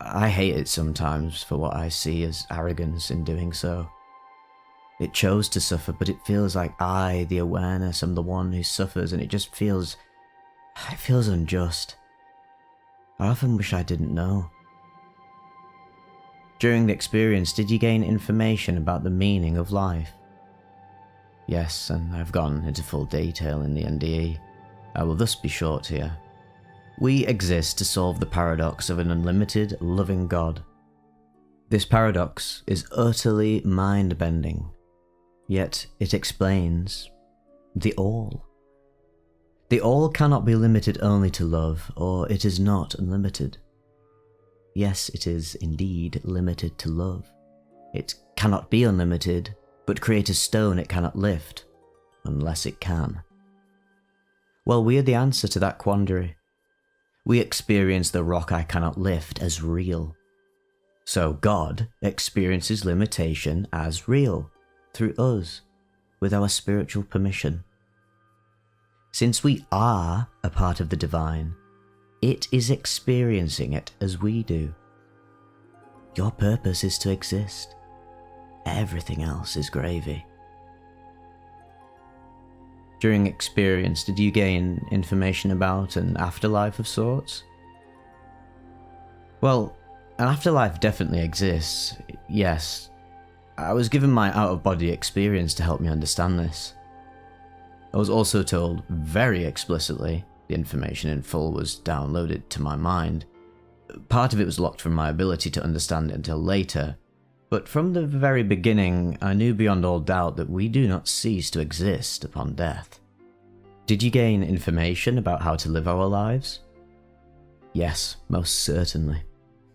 I hate it sometimes for what I see as arrogance in doing so. It chose to suffer, but it feels like I, the awareness, am the one who suffers, and it just feels unjust. I often wish I didn't know. During the experience, did you gain information about the meaning of life? Yes, and I've gone into full detail in the NDE. I will thus be short here. We exist to solve the paradox of an unlimited, loving God. This paradox is utterly mind-bending, yet it explains the all. The all cannot be limited only to love, or it is not unlimited. Yes, it is indeed limited to love. It cannot be unlimited, but create a stone it cannot lift, unless it can. Well, we are the answer to that quandary. We experience the rock I cannot lift as real. So God experiences limitation as real, through us, with our spiritual permission. Since we are a part of the divine, it is experiencing it as we do. Your purpose is to exist. Everything else is gravy. During experience, did you gain information about an afterlife of sorts? Well, an afterlife definitely exists, yes. I was given my out-of-body experience to help me understand this. I was also told very explicitly the information in full was downloaded to my mind. Part of it was locked from my ability to understand it until later, but from the very beginning I knew beyond all doubt that we do not cease to exist upon death. Did you gain information about how to live our lives? Yes, most certainly.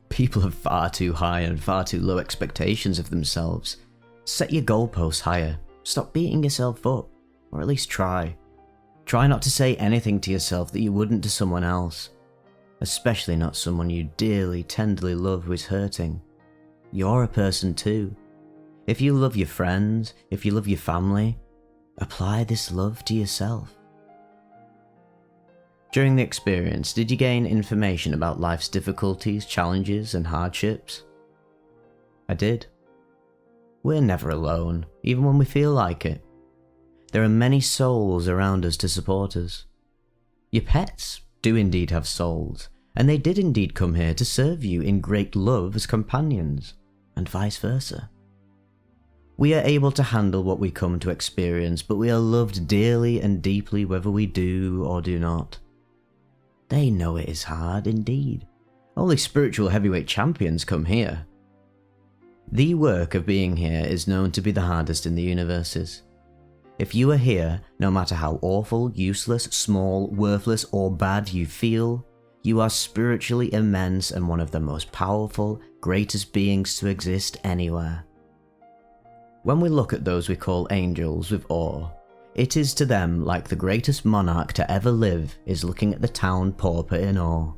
People have far too high and far too low expectations of themselves. Set your goalposts higher. Stop beating yourself up, or at least try. Try not to say anything to yourself that you wouldn't to someone else, especially not someone you dearly, tenderly love who is hurting. You're a person too. If you love your friends, if you love your family, apply this love to yourself. During the experience, did you gain information about life's difficulties, challenges, and hardships? I did. We're never alone, even when we feel like it. There are many souls around us to support us. Your pets do indeed have souls, and they did indeed come here to serve you in great love as companions, and vice versa. We are able to handle what we come to experience, but we are loved dearly and deeply whether we do or do not. They know it is hard indeed. Only spiritual heavyweight champions come here. The work of being here is known to be the hardest in the universes. If you are here, no matter how awful, useless, small, worthless, or bad you feel, you are spiritually immense and one of the most powerful, greatest beings to exist anywhere. When we look at those we call angels with awe, it is to them like the greatest monarch to ever live is looking at the town pauper in awe.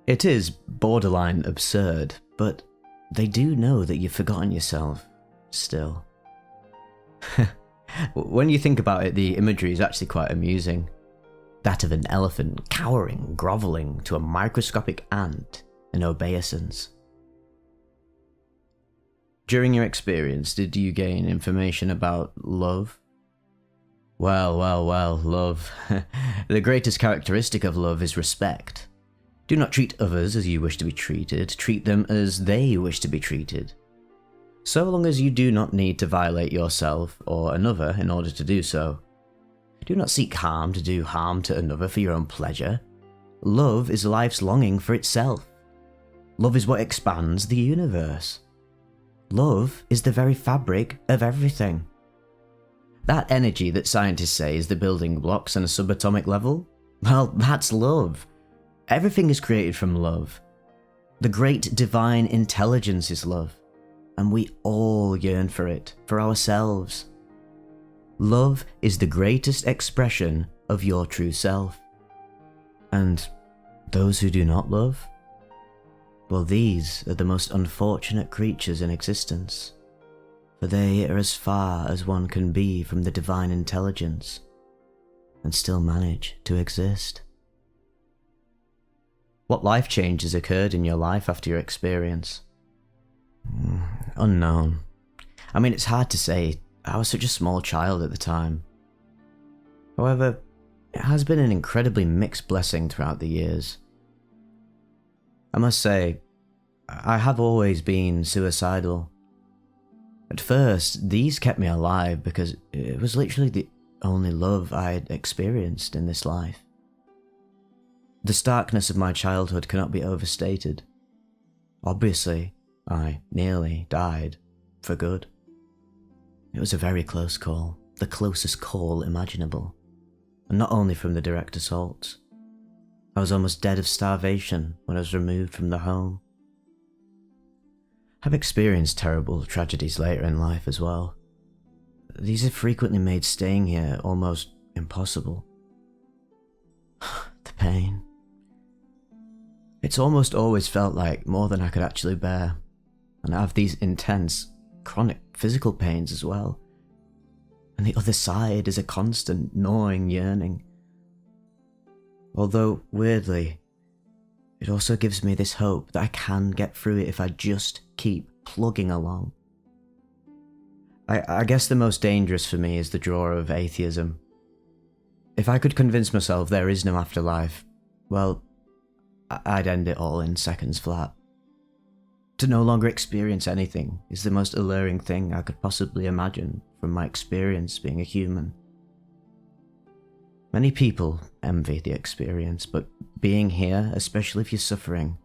It is borderline absurd, but they do know that you've forgotten yourself, still. When you think about it, the imagery is actually quite amusing. That of an elephant cowering, grovelling to a microscopic ant in obeisance. During your experience, did you gain information about love? Well, love. The greatest characteristic of love is respect. Do not treat others as you wish to be treated, treat them as they wish to be treated. So long as you do not need to violate yourself or another in order to do so. Do not seek harm to do harm to another for your own pleasure. Love is life's longing for itself. Love is what expands the universe. Love is the very fabric of everything. That energy that scientists say is the building blocks on a subatomic level, well, that's love. Everything is created from love. The great divine intelligence is love, and we all yearn for it, for ourselves. Love is the greatest expression of your true self. And those who do not love? Well, these are the most unfortunate creatures in existence, for they are as far as one can be from the divine intelligence, and still manage to exist. What life changes occurred in your life after your experience? Unknown. I mean, it's hard to say. I was such a small child at the time. However, it has been an incredibly mixed blessing throughout the years. I must say, I have always been suicidal. At first, these kept me alive because it was literally the only love I had experienced in this life. The starkness of my childhood cannot be overstated. Obviously, I nearly died for good. It was a very close call, the closest call imaginable, and not only from the direct assaults. I was almost dead of starvation when I was removed from the home. I've experienced terrible tragedies later in life as well. These have frequently made staying here almost impossible. The pain. It's almost always felt like more than I could actually bear, and I have these intense, chronic physical pains as well. And the other side is a constant gnawing yearning. Although, weirdly, it also gives me this hope that I can get through it if I just keep plugging along. I guess the most dangerous for me is the draw of atheism. If I could convince myself there is no afterlife, well, I'd end it all in seconds flat. To no longer experience anything is the most alluring thing I could possibly imagine from my experience being a human. Many people envy the experience, but being here, especially if you're suffering,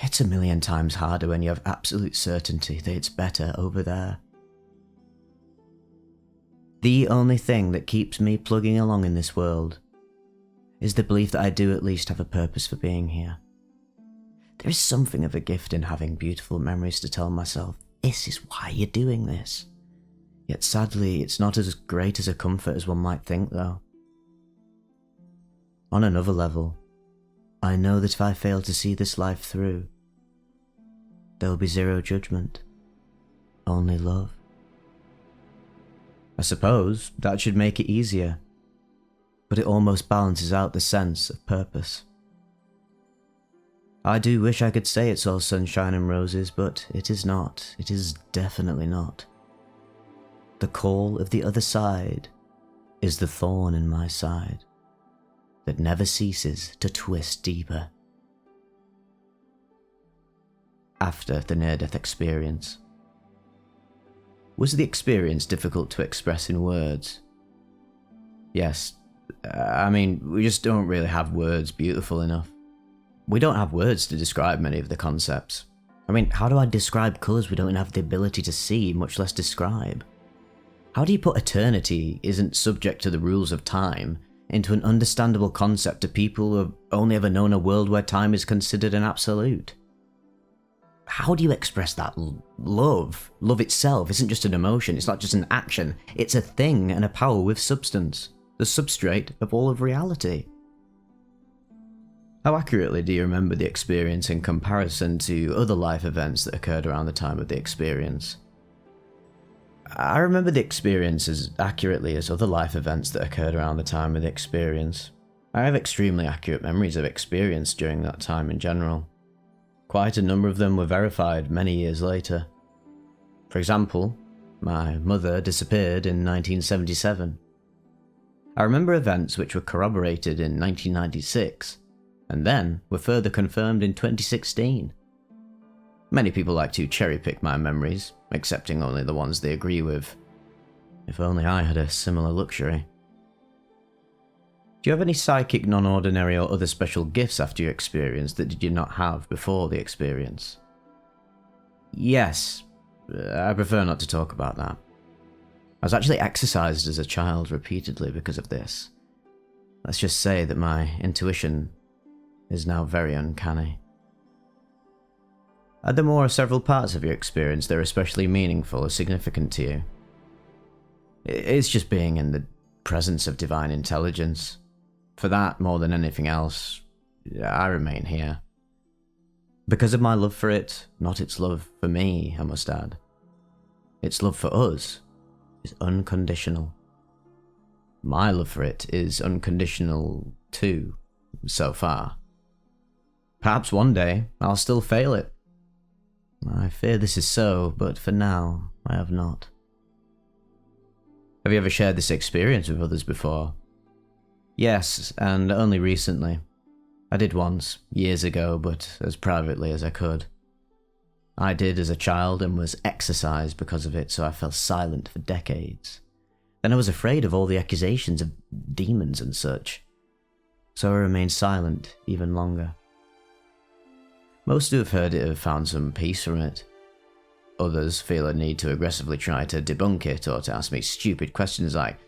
it's a million times harder when you have absolute certainty that it's better over there. The only thing that keeps me plugging along in this world is the belief that I do at least have a purpose for being here. There is something of a gift in having beautiful memories to tell myself, this is why you're doing this. Yet sadly, it's not as great as a comfort as one might think though. On another level, I know that if I fail to see this life through, there will be zero judgment, only love. I suppose that should make it easier, but it almost balances out the sense of purpose. I do wish I could say it's all sunshine and roses, but it is not. It is definitely not. The call of the other side is the thorn in my side that never ceases to twist deeper. After the near-death experience. Was the experience difficult to express in words? Yes. I mean, we just don't really have words beautiful enough. We don't have words to describe many of the concepts. I mean, how do I describe colours we don't have the ability to see, much less describe? How do you put eternity isn't subject to the rules of time into an understandable concept to people who have only ever known a world where time is considered an absolute? How do you express that? Love? Love itself isn't just an emotion, it's not just an action, it's a thing and a power with substance, the substrate of all of reality. How accurately do you remember the experience in comparison to other life events that occurred around the time of the experience? I remember the experience as accurately as other life events that occurred around the time of the experience. I have extremely accurate memories of experience during that time in general. Quite a number of them were verified many years later. For example, my mother disappeared in 1977. I remember events which were corroborated in 1996, and then were further confirmed in 2016. Many people like to cherry-pick my memories, accepting only the ones they agree with. If only I had a similar luxury. Do you have any psychic, non-ordinary or other special gifts after your experience that did you not have before the experience? Yes. I prefer not to talk about that. I was actually exercised as a child repeatedly because of this. Let's just say that my intuition is now very uncanny. Are there more or several parts of your experience that are especially meaningful or significant to you? It's just being in the presence of divine intelligence. For that, more than anything else, I remain here. Because of my love for it, not its love for me, I must add. Its love for us is unconditional. My love for it is unconditional too, so far. Perhaps one day I'll still fail it. I fear this is so, but for now, I have not. Have you ever shared this experience with others before? Yes, and only recently. I did once, years ago, but as privately as I could. I did as a child and was exorcised because of it, so I fell silent for decades. Then I was afraid of all the accusations of demons and such, so I remained silent even longer. Most who have heard it have found some peace from it. Others feel a need to aggressively try to debunk it or to ask me stupid questions like,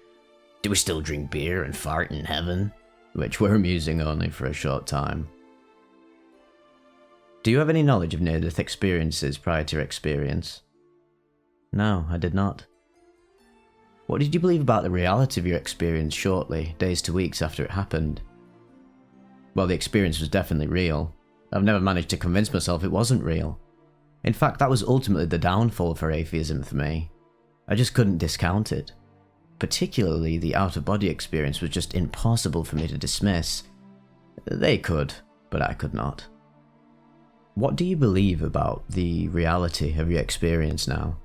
do we still drink beer and fart in heaven? Which were amusing only for a short time. Do you have any knowledge of near-death experiences prior to your experience? No, I did not. What did you believe about the reality of your experience shortly, days to weeks after it happened? Well, the experience was definitely real. I've never managed to convince myself it wasn't real. In fact, that was ultimately the downfall for atheism for me. I just couldn't discount it. Particularly the out-of-body experience was just impossible for me to dismiss. They could, but I could not. What do you believe about the reality of your experience now?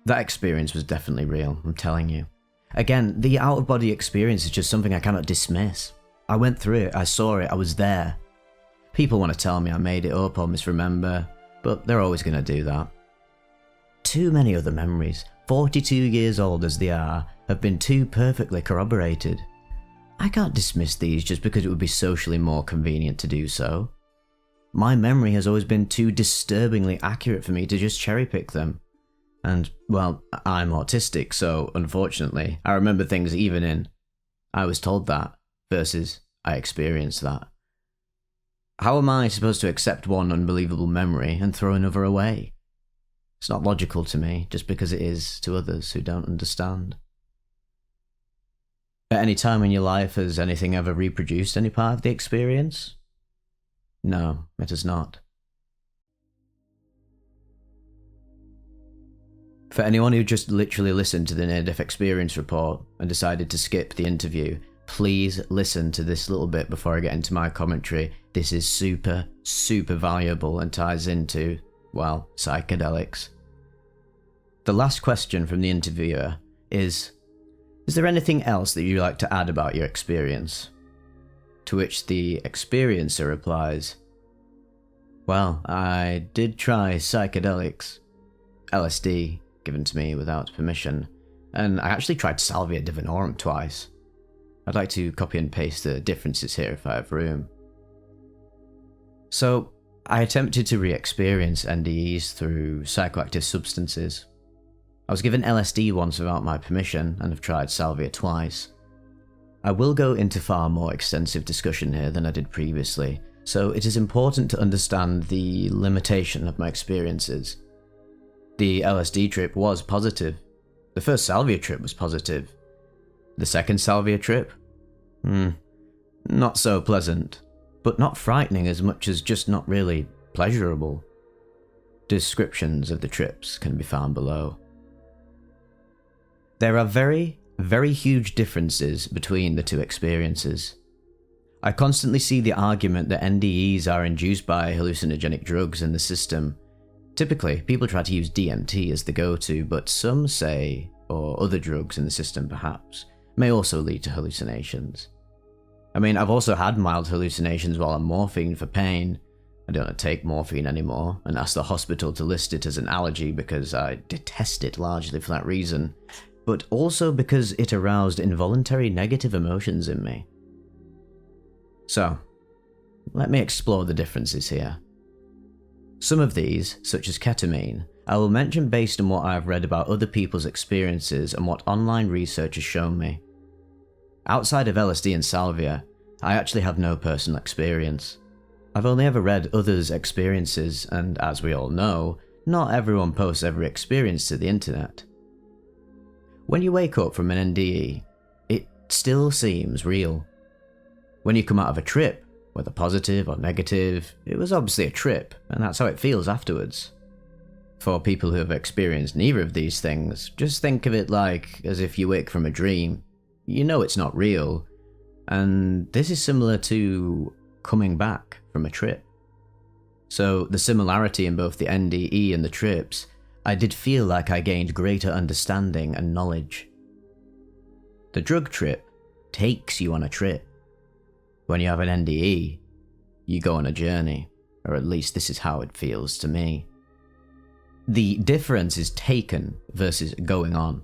That experience was definitely real, I'm telling you. Again, the out-of-body experience is just something I cannot dismiss. I went through it, I saw it, I was there. People want to tell me I made it up or misremember, but they're always going to do that. Too many other memories, 42 years old as they are, have been too perfectly corroborated. I can't dismiss these just because it would be socially more convenient to do so. My memory has always been too disturbingly accurate for me to just cherry-pick them. And, well, I'm autistic, so unfortunately, I remember things even in "I was told that" versus "I experienced that." How am I supposed to accept one unbelievable memory and throw another away? It's not logical to me, just because it is to others who don't understand. At any time in your life, has anything ever reproduced any part of the experience? No, it has not. For anyone who just literally listened to the near-death experience report and decided to skip the interview, please listen to this little bit before I get into my commentary. This is super, super valuable and ties into, well, psychedelics. The last question from the interviewer is there anything else that you'd like to add about your experience? To which the experiencer replies, "Well, I did try psychedelics, LSD, given to me without permission, and I actually tried salvia divinorum twice. I'd like to copy and paste the differences here if I have room. So, I attempted to re-experience NDEs through psychoactive substances. I was given LSD once without my permission, and have tried salvia twice. I will go into far more extensive discussion here than I did previously, so it is important to understand the limitation of my experiences. The LSD trip was positive. The first salvia trip was positive. The second salvia trip? Not so pleasant, but not frightening as much as just not really pleasurable. Descriptions of the trips can be found below. There are very, very huge differences between the two experiences. I constantly see the argument that NDEs are induced by hallucinogenic drugs in the system. Typically, people try to use DMT as the go-to, but some say, or other drugs in the system perhaps, may also lead to hallucinations. I mean, I've also had mild hallucinations while on morphine for pain. I don't take morphine anymore, and asked the hospital to list it as an allergy because I detest it largely for that reason, but also because it aroused involuntary negative emotions in me. So, let me explore the differences here. Some of these, such as ketamine, I will mention based on what I have read about other people's experiences and what online research has shown me. Outside of LSD and salvia, I actually have no personal experience. I've only ever read others' experiences, and as we all know, not everyone posts every experience to the internet. When you wake up from an NDE, it still seems real. When you come out of a trip, whether positive or negative, it was obviously a trip, and that's how it feels afterwards. For people who have experienced neither of these things, just think of it like as if you wake from a dream. You know it's not real, and this is similar to coming back from a trip. So the similarity in both the NDE and the trips, I did feel like I gained greater understanding and knowledge. The drug trip takes you on a trip. When you have an NDE, you go on a journey, or at least this is how it feels to me. The difference is taken versus going on,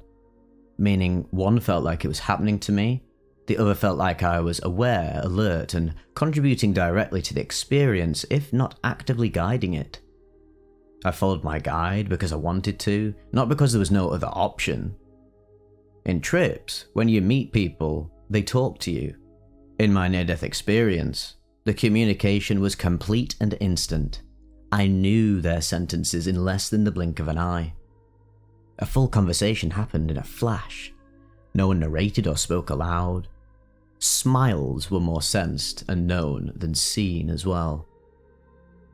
meaning one felt like it was happening to me, the other felt like I was aware, alert, and contributing directly to the experience, if not actively guiding it. I followed my guide because I wanted to, not because there was no other option. In trips, when you meet people, they talk to you. In my near-death experience, the communication was complete and instant. I knew their sentences in less than the blink of an eye. A full conversation happened in a flash. No one narrated or spoke aloud. Smiles were more sensed and known than seen as well.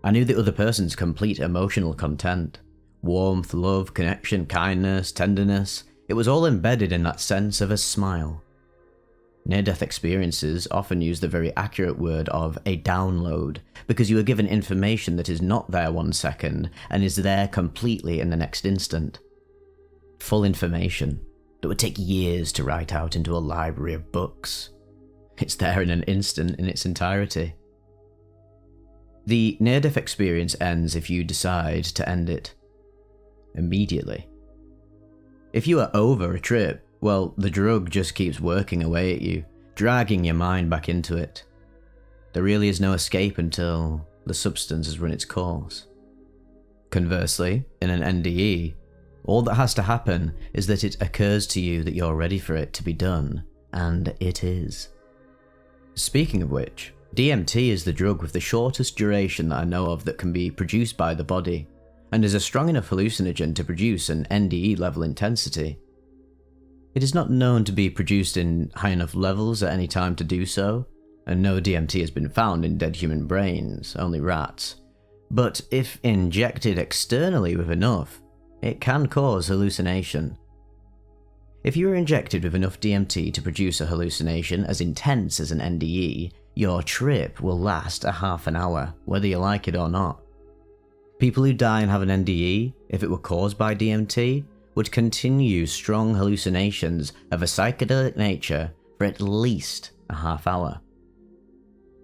I knew the other person's complete emotional content. Warmth, love, connection, kindness, tenderness. It was all embedded in that sense of a smile. Near-death experiences often use the very accurate word of a download, because you are given information that is not there 1 second and is there completely in the next instant. Full information, that would take years to write out into a library of books. It's there in an instant in its entirety. The near-death experience ends if you decide to end it immediately. If you are over a trip, well, the drug just keeps working away at you, dragging your mind back into it. There really is no escape until the substance has run its course. Conversely, in an NDE, all that has to happen is that it occurs to you that you're ready for it to be done, and it is. Speaking of which, DMT is the drug with the shortest duration that I know of that can be produced by the body, and is a strong enough hallucinogen to produce an NDE level intensity. It is not known to be produced in high enough levels at any time to do so, and no DMT has been found in dead human brains, only rats. But if injected externally with enough, it can cause hallucination. If you are injected with enough DMT to produce a hallucination as intense as an NDE, your trip will last a half an hour, whether you like it or not. People who die and have an NDE, if it were caused by DMT, would continue strong hallucinations of a psychedelic nature for at least a half hour.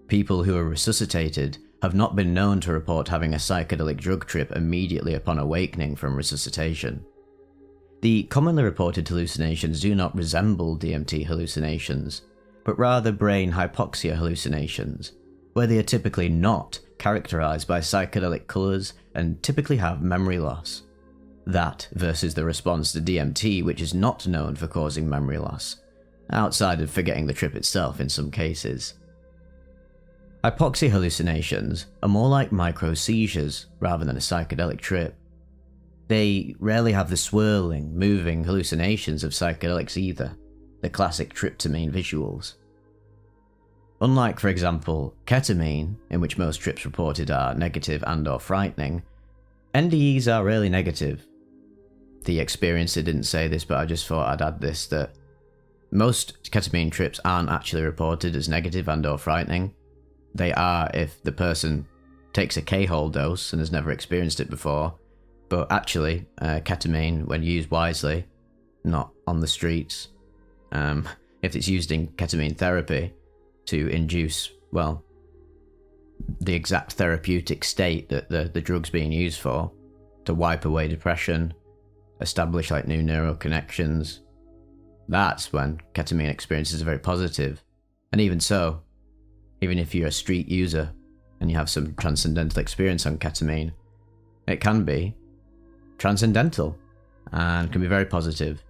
People who are resuscitated have not been known to report having a psychedelic drug trip immediately upon awakening from resuscitation. The commonly reported hallucinations do not resemble DMT hallucinations, but rather brain hypoxia hallucinations, where they are typically not characterized by psychedelic colors and typically have memory loss. That versus the response to DMT, which is not known for causing memory loss, outside of forgetting the trip itself in some cases. Hypoxia hallucinations are more like micro seizures rather than a psychedelic trip. They rarely have the swirling, moving hallucinations of psychedelics either, the classic tryptamine visuals. Unlike, for example, ketamine, in which most trips reported are negative and/or frightening, NDEs are rarely negative. The experiencer didn't say this, but I just thought I'd add this, that most ketamine trips aren't actually reported as negative and/or frightening. They are if the person takes a K-hole dose and has never experienced it before, but actually, ketamine, when used wisely, not on the streets, if it's used in ketamine therapy to induce, well, the exact therapeutic state that the drug's being used for, to wipe away depression, establish like new neural connections, that's when ketamine experiences are very positive. And even so, even if you're a street user and you have some transcendental experience on ketamine, it can be transcendental and can be very positive.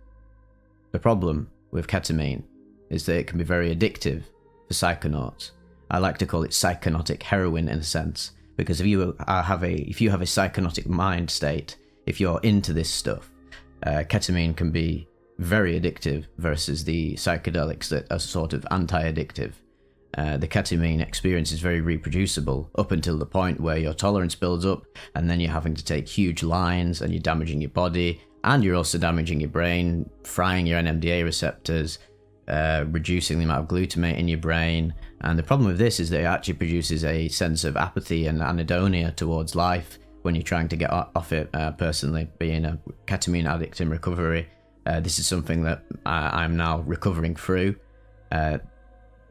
The problem with ketamine is that it can be very addictive for psychonauts. I like to call it psychonotic heroin in a sense, because if you have a psychonotic mind state, if you're into this stuff, ketamine can be very addictive versus the psychedelics that are sort of anti-addictive. The ketamine experience is very reproducible up until the point where your tolerance builds up, and then you're having to take huge lines and you're damaging your body, and you're also damaging your brain, frying your NMDA receptors, reducing the amount of glutamate in your brain. And the problem with this is that it actually produces a sense of apathy and anhedonia towards life when you're trying to get off it. Personally, being a ketamine addict in recovery, this is something that I'm now recovering through.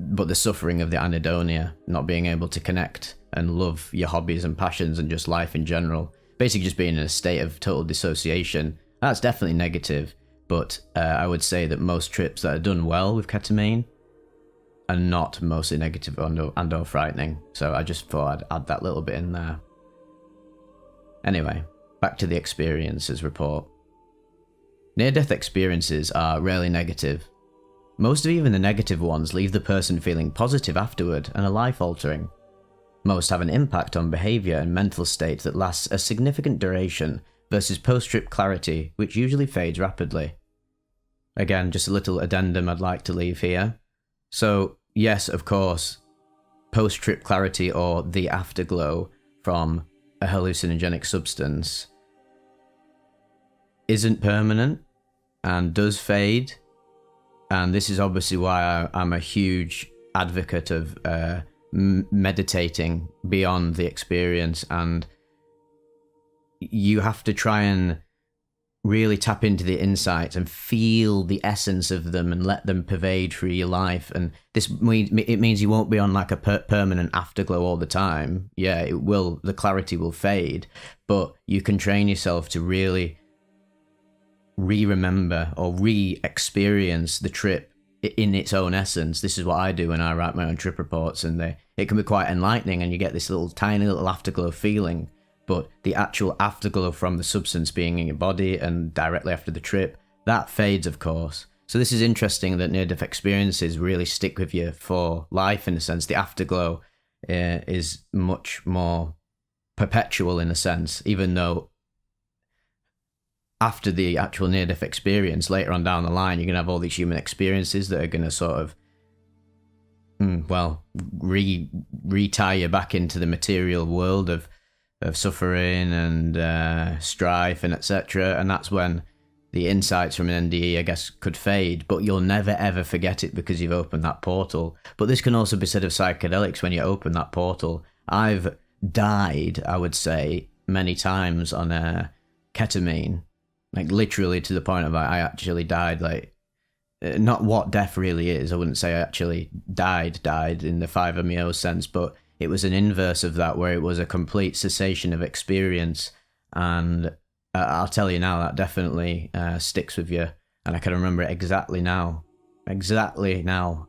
But the suffering of the anhedonia, not being able to connect and love your hobbies and passions and just life in general, basically just being in a state of total dissociation, that's definitely negative. But I would say that most trips that are done well with ketamine are not mostly negative and/or frightening. So I just thought I'd add that little bit in there. Anyway, back to the experiences report. Near-death experiences are rarely negative. Most of even the negative ones leave the person feeling positive afterward and are life-altering. Most have an impact on behaviour and mental state that lasts a significant duration versus post-trip clarity, which usually fades rapidly. Again, just a little addendum I'd like to leave here. So, yes, of course, post-trip clarity or the afterglow from a hallucinogenic substance isn't permanent and does fade. And this is obviously why I'm a huge advocate of meditating beyond the experience. And you have to try and really tap into the insights and feel the essence of them and let them pervade through your life. And it means you won't be on like a permanent afterglow all the time. Yeah, it will, the clarity will fade, but you can train yourself to really remember or re-experience the trip in its own essence. This is what I do when I write my own trip reports, and it can be quite enlightening, and you get this tiny little afterglow feeling. But the actual afterglow from the substance being in your body and directly after the trip, that fades, of course. So this is interesting that near-death experiences really stick with you for life, in a sense. The afterglow is much more perpetual, in a sense, even though after the actual near-death experience, later on down the line, you're going to have all these human experiences that are going to sort of, re-tie you back into the material world of suffering and strife and etc. And that's when the insights from an NDE, I guess, could fade, but you'll never ever forget it because you've opened that portal. But this can also be said of psychedelics. When you open that portal, I've died, I would say, many times on ketamine, like literally to the point of I actually died, like not what death really is. I wouldn't say I actually died in the 5-MeO sense, but it was an inverse of that, where it was a complete cessation of experience. And I'll tell you now, that definitely sticks with you. And I can remember it exactly now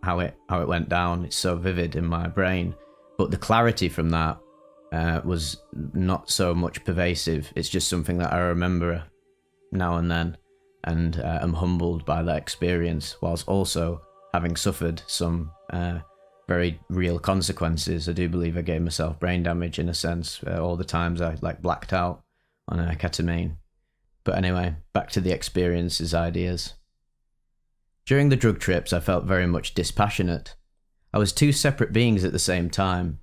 how it went down. It's so vivid in my brain. But the clarity from that was not so much pervasive. It's just something that I remember now and then, and I'm humbled by that experience, whilst also having suffered some very real consequences. I do believe I gave myself brain damage, in a sense, all the times I blacked out on ketamine. But anyway, back to the experiences ideas. During the drug trips, I felt very much dispassionate. I was two separate beings at the same time.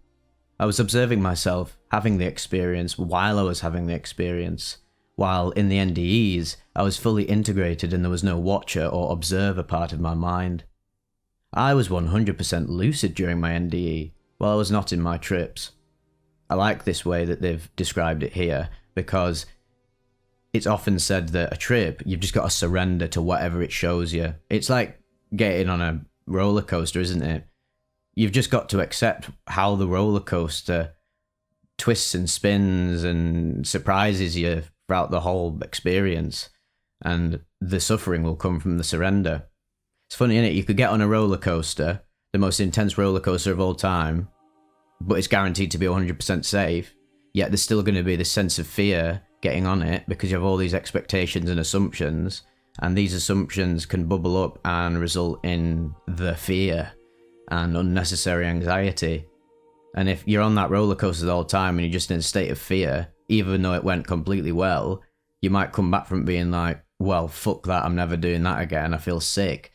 I was observing myself having the experience while I was having the experience, while in the NDEs, I was fully integrated and there was no watcher or observer part of my mind. I was 100% lucid during my NDE, while I was not in my trips. I like this way that they've described it here, because it's often said that a trip, you've just got to surrender to whatever it shows you. It's like getting on a roller coaster, isn't it? You've just got to accept how the roller coaster twists and spins and surprises you throughout the whole experience, and the suffering will come from the surrender. It's funny, isn't it? You could get on a roller coaster, the most intense roller coaster of all time, but it's guaranteed to be 100% safe, yet there's still going to be this sense of fear getting on it because you have all these expectations and assumptions, and these assumptions can bubble up and result in the fear and unnecessary anxiety. And if you're on that roller coaster the whole time and you're just in a state of fear, even though it went completely well, you might come back from being like, well, fuck that, I'm never doing that again, I feel sick.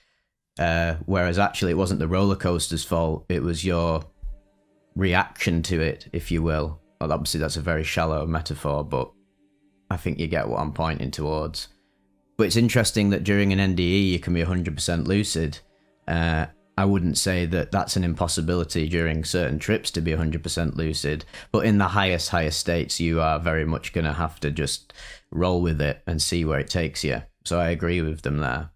Whereas actually it wasn't the roller coaster's fault, it was your reaction to it, if you will. Well, obviously that's a very shallow metaphor, but I think you get what I'm pointing towards. But it's interesting that during an NDE you can be 100% lucid. I wouldn't say that that's an impossibility during certain trips to be 100% lucid, but in the highest states you are very much going to have to just roll with it and see where it takes you. So I agree with them there.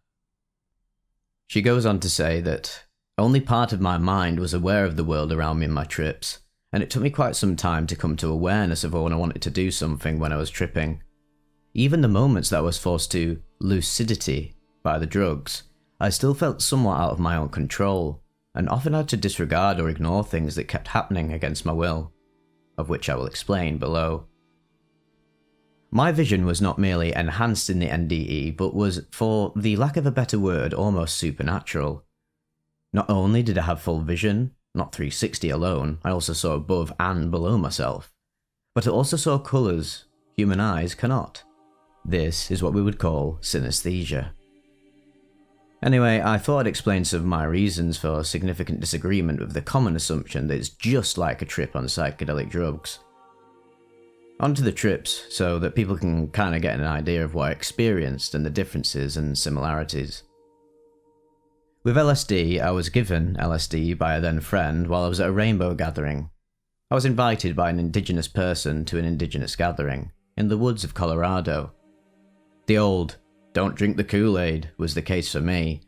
She goes on to say that only part of my mind was aware of the world around me in my trips, and it took me quite some time to come to awareness of when I wanted to do something when I was tripping. Even the moments that I was forced to lucidity by the drugs, I still felt somewhat out of my own control, and often had to disregard or ignore things that kept happening against my will, of which I will explain below. My vision was not merely enhanced in the NDE, but was, for the lack of a better word, almost supernatural. Not only did I have full vision, not 360 alone, I also saw above and below myself, but I also saw colours human eyes cannot. This is what we would call synesthesia. Anyway, I thought I'd explain some of my reasons for significant disagreement with the common assumption that it's just like a trip on psychedelic drugs. Onto the trips, so that people can kind of get an idea of what I experienced and the differences and similarities. With LSD, I was given LSD by a then friend while I was at a rainbow gathering. I was invited by an indigenous person to an indigenous gathering in the woods of Colorado. The old, don't drink the Kool-Aid was the case for me,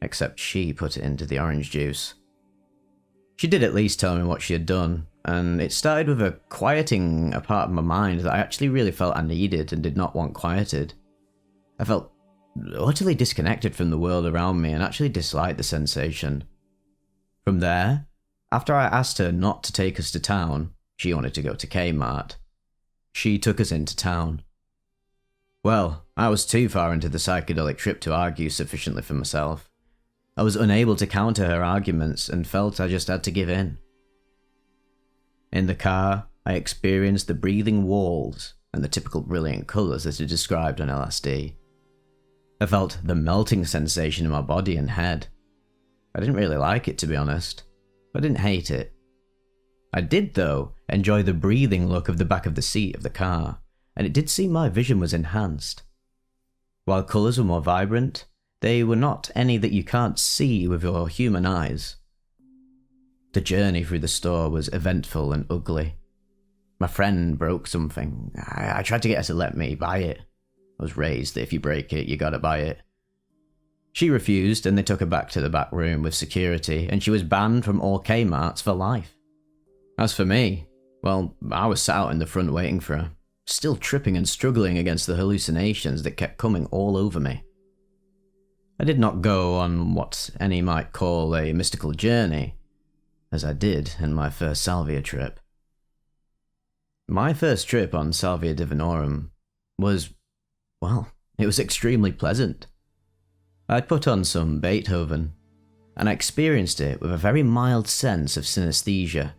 except she put it into the orange juice. She did at least tell me what she had done, and it started with a quieting a part of my mind that I actually really felt I needed and did not want quieted. I felt utterly disconnected from the world around me and actually disliked the sensation. From there, after I asked her not to take us to town, she wanted to go to Kmart, she took us into town. Well, I was too far into the psychedelic trip to argue sufficiently for myself. I was unable to counter her arguments and felt I just had to give in. In the car, I experienced the breathing walls and the typical brilliant colours that are described on LSD. I felt the melting sensation in my body and head. I didn't really like it, to be honest, but I didn't hate it. I did, though, enjoy the breathing look of the back of the seat of the car, and it did seem my vision was enhanced. While colours were more vibrant, they were not any that you can't see with your human eyes. The journey through the store was eventful and ugly. My friend broke something. I tried to get her to let me buy it. I was raised that if you break it, you gotta buy it. She refused, and they took her back to the back room with security, and she was banned from all Kmarts for life. As for me, well, I was sat out in the front waiting for her, still tripping and struggling against the hallucinations that kept coming all over me. I did not go on what any might call a mystical journey, as I did in my first Salvia trip. My first trip on Salvia Divinorum was, well, it was extremely pleasant. I'd put on some Beethoven, and I experienced it with a very mild sense of synesthesia,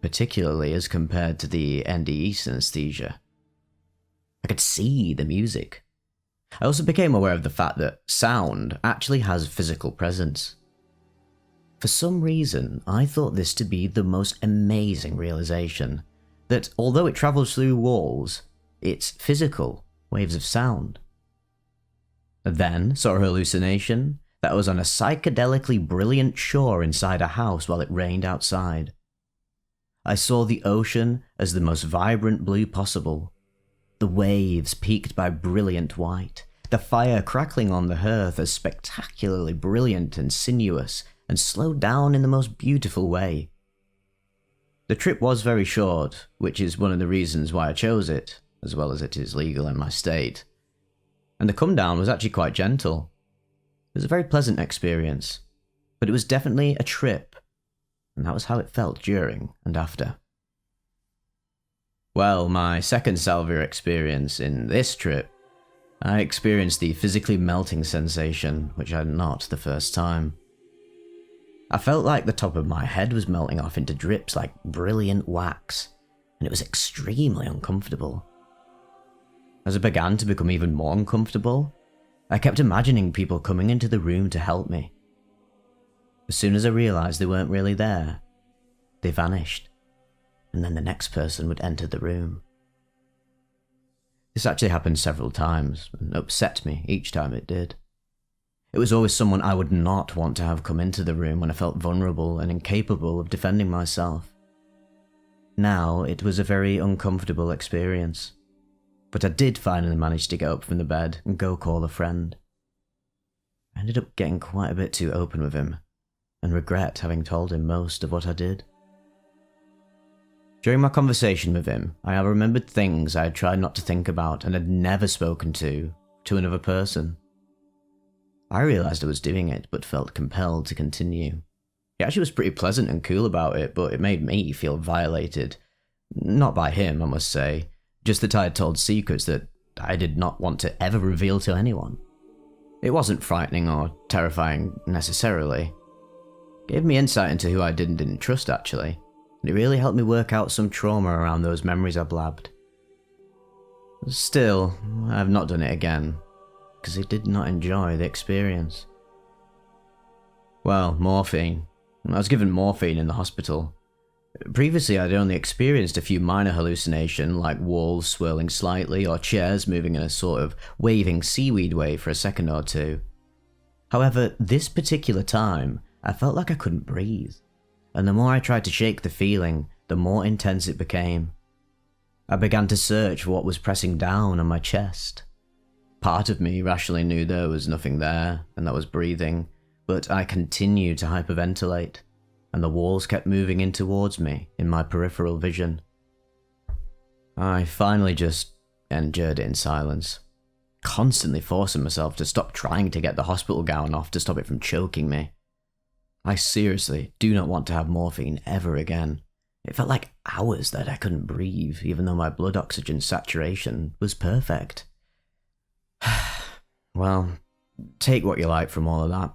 particularly as compared to the NDE synesthesia. I could see the music. I also became aware of the fact that sound actually has physical presence. For some reason, I thought this to be the most amazing realization, that although it travels through walls, it's physical waves of sound. I then saw a hallucination that was on a psychedelically brilliant shore inside a house while it rained outside. I saw the ocean as the most vibrant blue possible, the waves peaked by brilliant white, the fire crackling on the hearth as spectacularly brilliant and sinuous, and slowed down in the most beautiful way. The trip was very short, which is one of the reasons why I chose it, as well as it is legal in my state. And the come down was actually quite gentle. It was a very pleasant experience, but it was definitely a trip, and that was how it felt during and after. Well, my second Salvia experience in this trip, I experienced the physically melting sensation, which I had not the first time. I felt like the top of my head was melting off into drips like brilliant wax, and it was extremely uncomfortable. As I began to become even more uncomfortable, I kept imagining people coming into the room to help me. As soon as I realised they weren't really there, they vanished, and then the next person would enter the room. This actually happened several times, and upset me each time it did. It was always someone I would not want to have come into the room when I felt vulnerable and incapable of defending myself. Now it was a very uncomfortable experience, but I did finally manage to get up from the bed and go call a friend. I ended up getting quite a bit too open with him, and regret having told him most of what I did. During my conversation with him, I remembered things I had tried not to think about and had never spoken to another person. I realised I was doing it, but felt compelled to continue. He actually was pretty pleasant and cool about it, but it made me feel violated. Not by him, I must say, just that I had told secrets that I did not want to ever reveal to anyone. It wasn't frightening or terrifying necessarily. It gave me insight into who I did and didn't trust, actually, and it really helped me work out some trauma around those memories I blabbed. Still, I have not done it again, because I did not enjoy the experience. Well, morphine. I was given morphine in the hospital. Previously, I'd only experienced a few minor hallucinations, like walls swirling slightly or chairs moving in a sort of waving seaweed wave for a second or two. However, this particular time, I felt like I couldn't breathe, and the more I tried to shake the feeling, the more intense it became. I began to search for what was pressing down on my chest. Part of me rationally knew there was nothing there, and that I was breathing, but I continued to hyperventilate, and the walls kept moving in towards me in my peripheral vision. I finally just endured it in silence, constantly forcing myself to stop trying to get the hospital gown off to stop it from choking me. I seriously do not want to have morphine ever again. It felt like hours that I couldn't breathe, even though my blood oxygen saturation was perfect. Well, take what you like from all of that.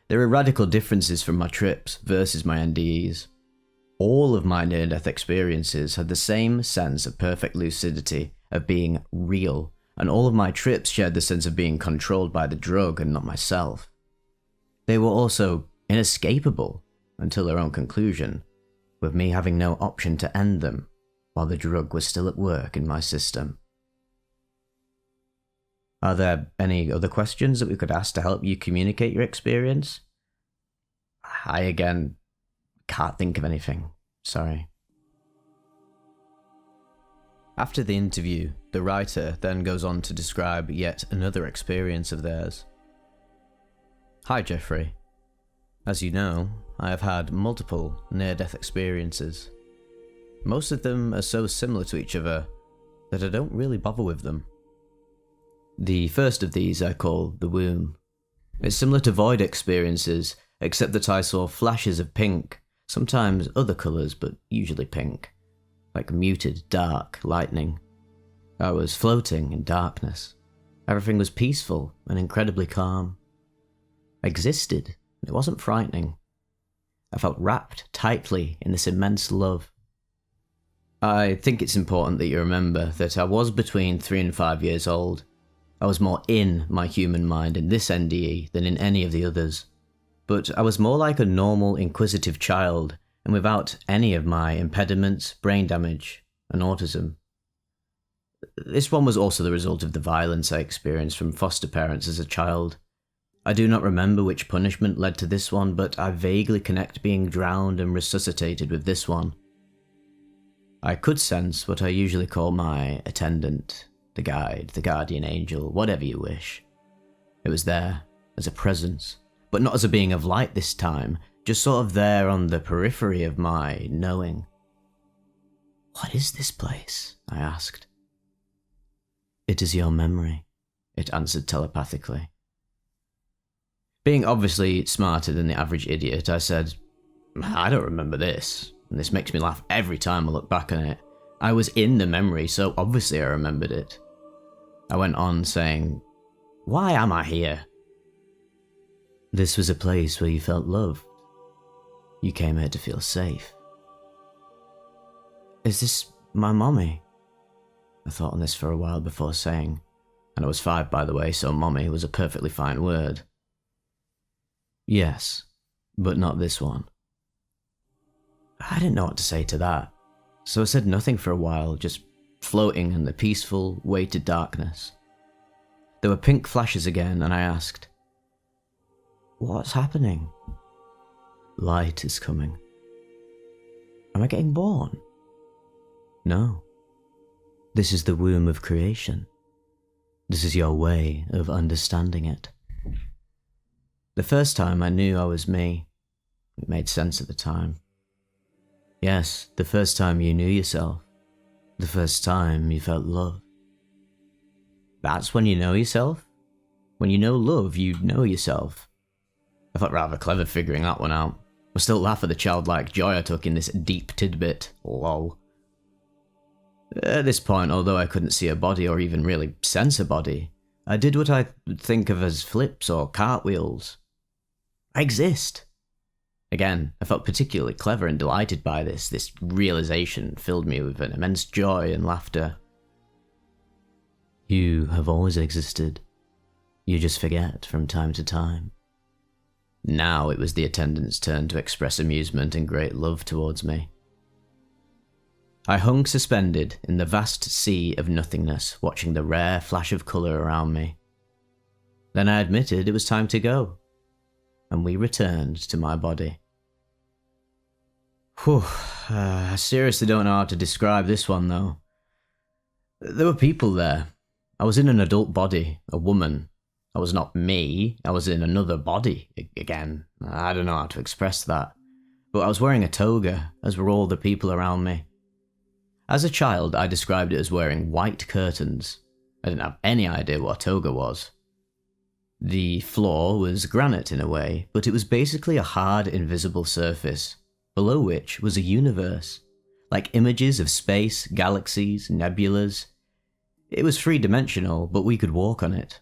There are radical differences from my trips versus my NDEs. All of my near-death experiences had the same sense of perfect lucidity, of being real, and all of my trips shared the sense of being controlled by the drug and not myself. They were also inescapable until their own conclusion, with me having no option to end them while the drug was still at work in my system. Are there any other questions that we could ask to help you communicate your experience? I, again, can't think of anything. Sorry. After the interview, the writer then goes on to describe yet another experience of theirs. Hi, Jeffrey. As you know, I have had multiple near-death experiences. Most of them are so similar to each other that I don't really bother with them. The first of these I call the womb. It's similar to void experiences, except that I saw flashes of pink, sometimes other colours, but usually pink, like muted, dark lightning. I was floating in darkness. Everything was peaceful and incredibly calm. I existed, and it wasn't frightening. I felt wrapped tightly in this immense love. I think it's important that you remember that I was between 3 and 5 years old. I was more in my human mind in this NDE than in any of the others, but I was more like a normal, inquisitive child, and without any of my impediments, brain damage, and autism. This one was also the result of the violence I experienced from foster parents as a child. I do not remember which punishment led to this one, but I vaguely connect being drowned and resuscitated with this one. I could sense what I usually call my attendant, the guide, the guardian angel, whatever you wish. It was there, as a presence, but not as a being of light this time, just sort of there on the periphery of my knowing. "What is this place?" I asked. "It is your memory," it answered telepathically. Being obviously smarter than the average idiot, I said, "I don't remember this, and this makes me laugh every time I look back on it. I was in the memory, so obviously I remembered it." I went on saying, "Why am I here?" "This was a place where you felt loved. You came here to feel safe." "Is this my mommy?" I thought on this for a while before saying, and I was 5 by the way, so mommy was a perfectly fine word. "Yes, but not this one." I didn't know what to say to that, so I said nothing for a while, just floating in the peaceful, weighted darkness. There were pink flashes again, and I asked, "What's happening?" "Light is coming." "Am I getting born?" "No. This is the womb of creation. This is your way of understanding it." The first time I knew I was me. It made sense at the time. Yes, the first time you knew yourself. The first time you felt love. That's when you know yourself? When you know love, you know yourself. I felt rather clever figuring that one out. I still laugh at the childlike joy I took in this deep tidbit. Lol. At this point, although I couldn't see a body or even really sense a body, I did what I would think of as flips or cartwheels. I exist. Again, I felt particularly clever and delighted by this. This realization filled me with an immense joy and laughter. You have always existed. You just forget from time to time. Now it was the attendant's turn to express amusement and great love towards me. I hung suspended in the vast sea of nothingness, watching the rare flash of colour around me. Then I admitted it was time to go, and we returned to my body. Whew, I seriously don't know how to describe this one though. There were people there, I was in an adult body, a woman. I was not me, I was in another body again. I don't know how to express that. But I was wearing a toga, as were all the people around me. As a child, I described it as wearing white curtains. I didn't have any idea what a toga was. The floor was granite in a way, but it was basically a hard, invisible surface, below which was a universe, like images of space, galaxies, nebulas. It was three-dimensional, but we could walk on it.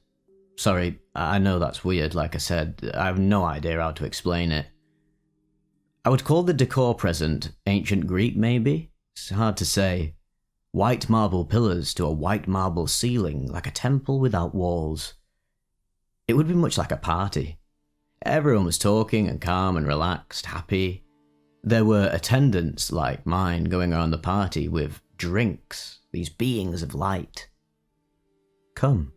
Sorry, I know that's weird, like I said, I have no idea how to explain it. I would call the decor present ancient Greek, maybe? It's hard to say. White marble pillars to a white marble ceiling, like a temple without walls. It would be much like a party. Everyone was talking and calm and relaxed, happy. There were attendants like mine going around the party with drinks, these beings of light. "Come,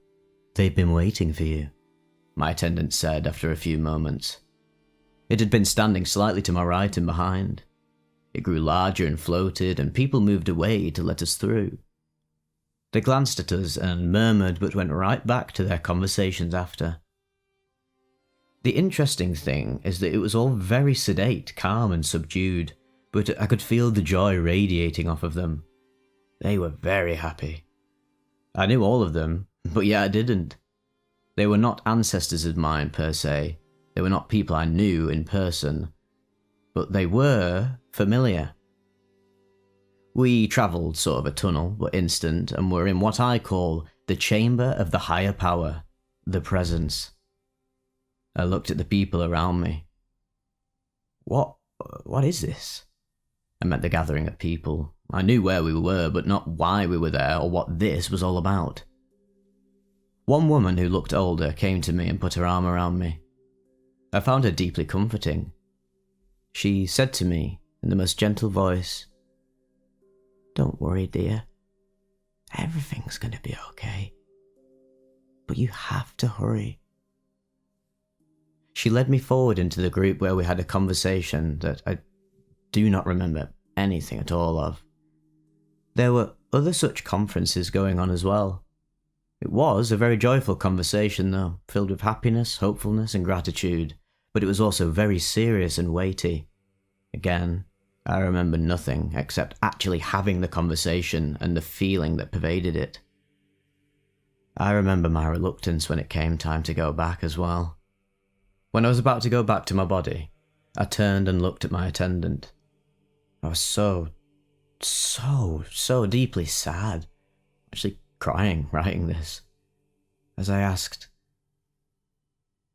they've been waiting for you," my attendant said after a few moments. It had been standing slightly to my right and behind. It grew larger and floated, and people moved away to let us through. They glanced at us and murmured, but went right back to their conversations after. The interesting thing is that it was all very sedate, calm and subdued, but I could feel the joy radiating off of them. They were very happy. I knew all of them, but yet I didn't. They were not ancestors of mine per se. They were not people I knew in person, but they were familiar. We travelled sort of a tunnel, but instant, and were in what I call the chamber of the higher power, the presence. I looked at the people around me. What is this? I meant the gathering of people. I knew where we were, but not why we were there or what this was all about. One woman who looked older came to me and put her arm around me. I found her deeply comforting. She said to me in the most gentle voice, "Don't worry, dear. Everything's going to be okay. But you have to hurry." She led me forward into the group where we had a conversation that I do not remember anything at all of. There were other such conferences going on as well. It was a very joyful conversation though, filled with happiness, hopefulness and gratitude, but it was also very serious and weighty. Again, I remember nothing except actually having the conversation and the feeling that pervaded it. I remember my reluctance when it came time to go back as well. When I was about to go back to my body, I turned and looked at my attendant. I was so deeply sad, actually crying writing this, as I asked,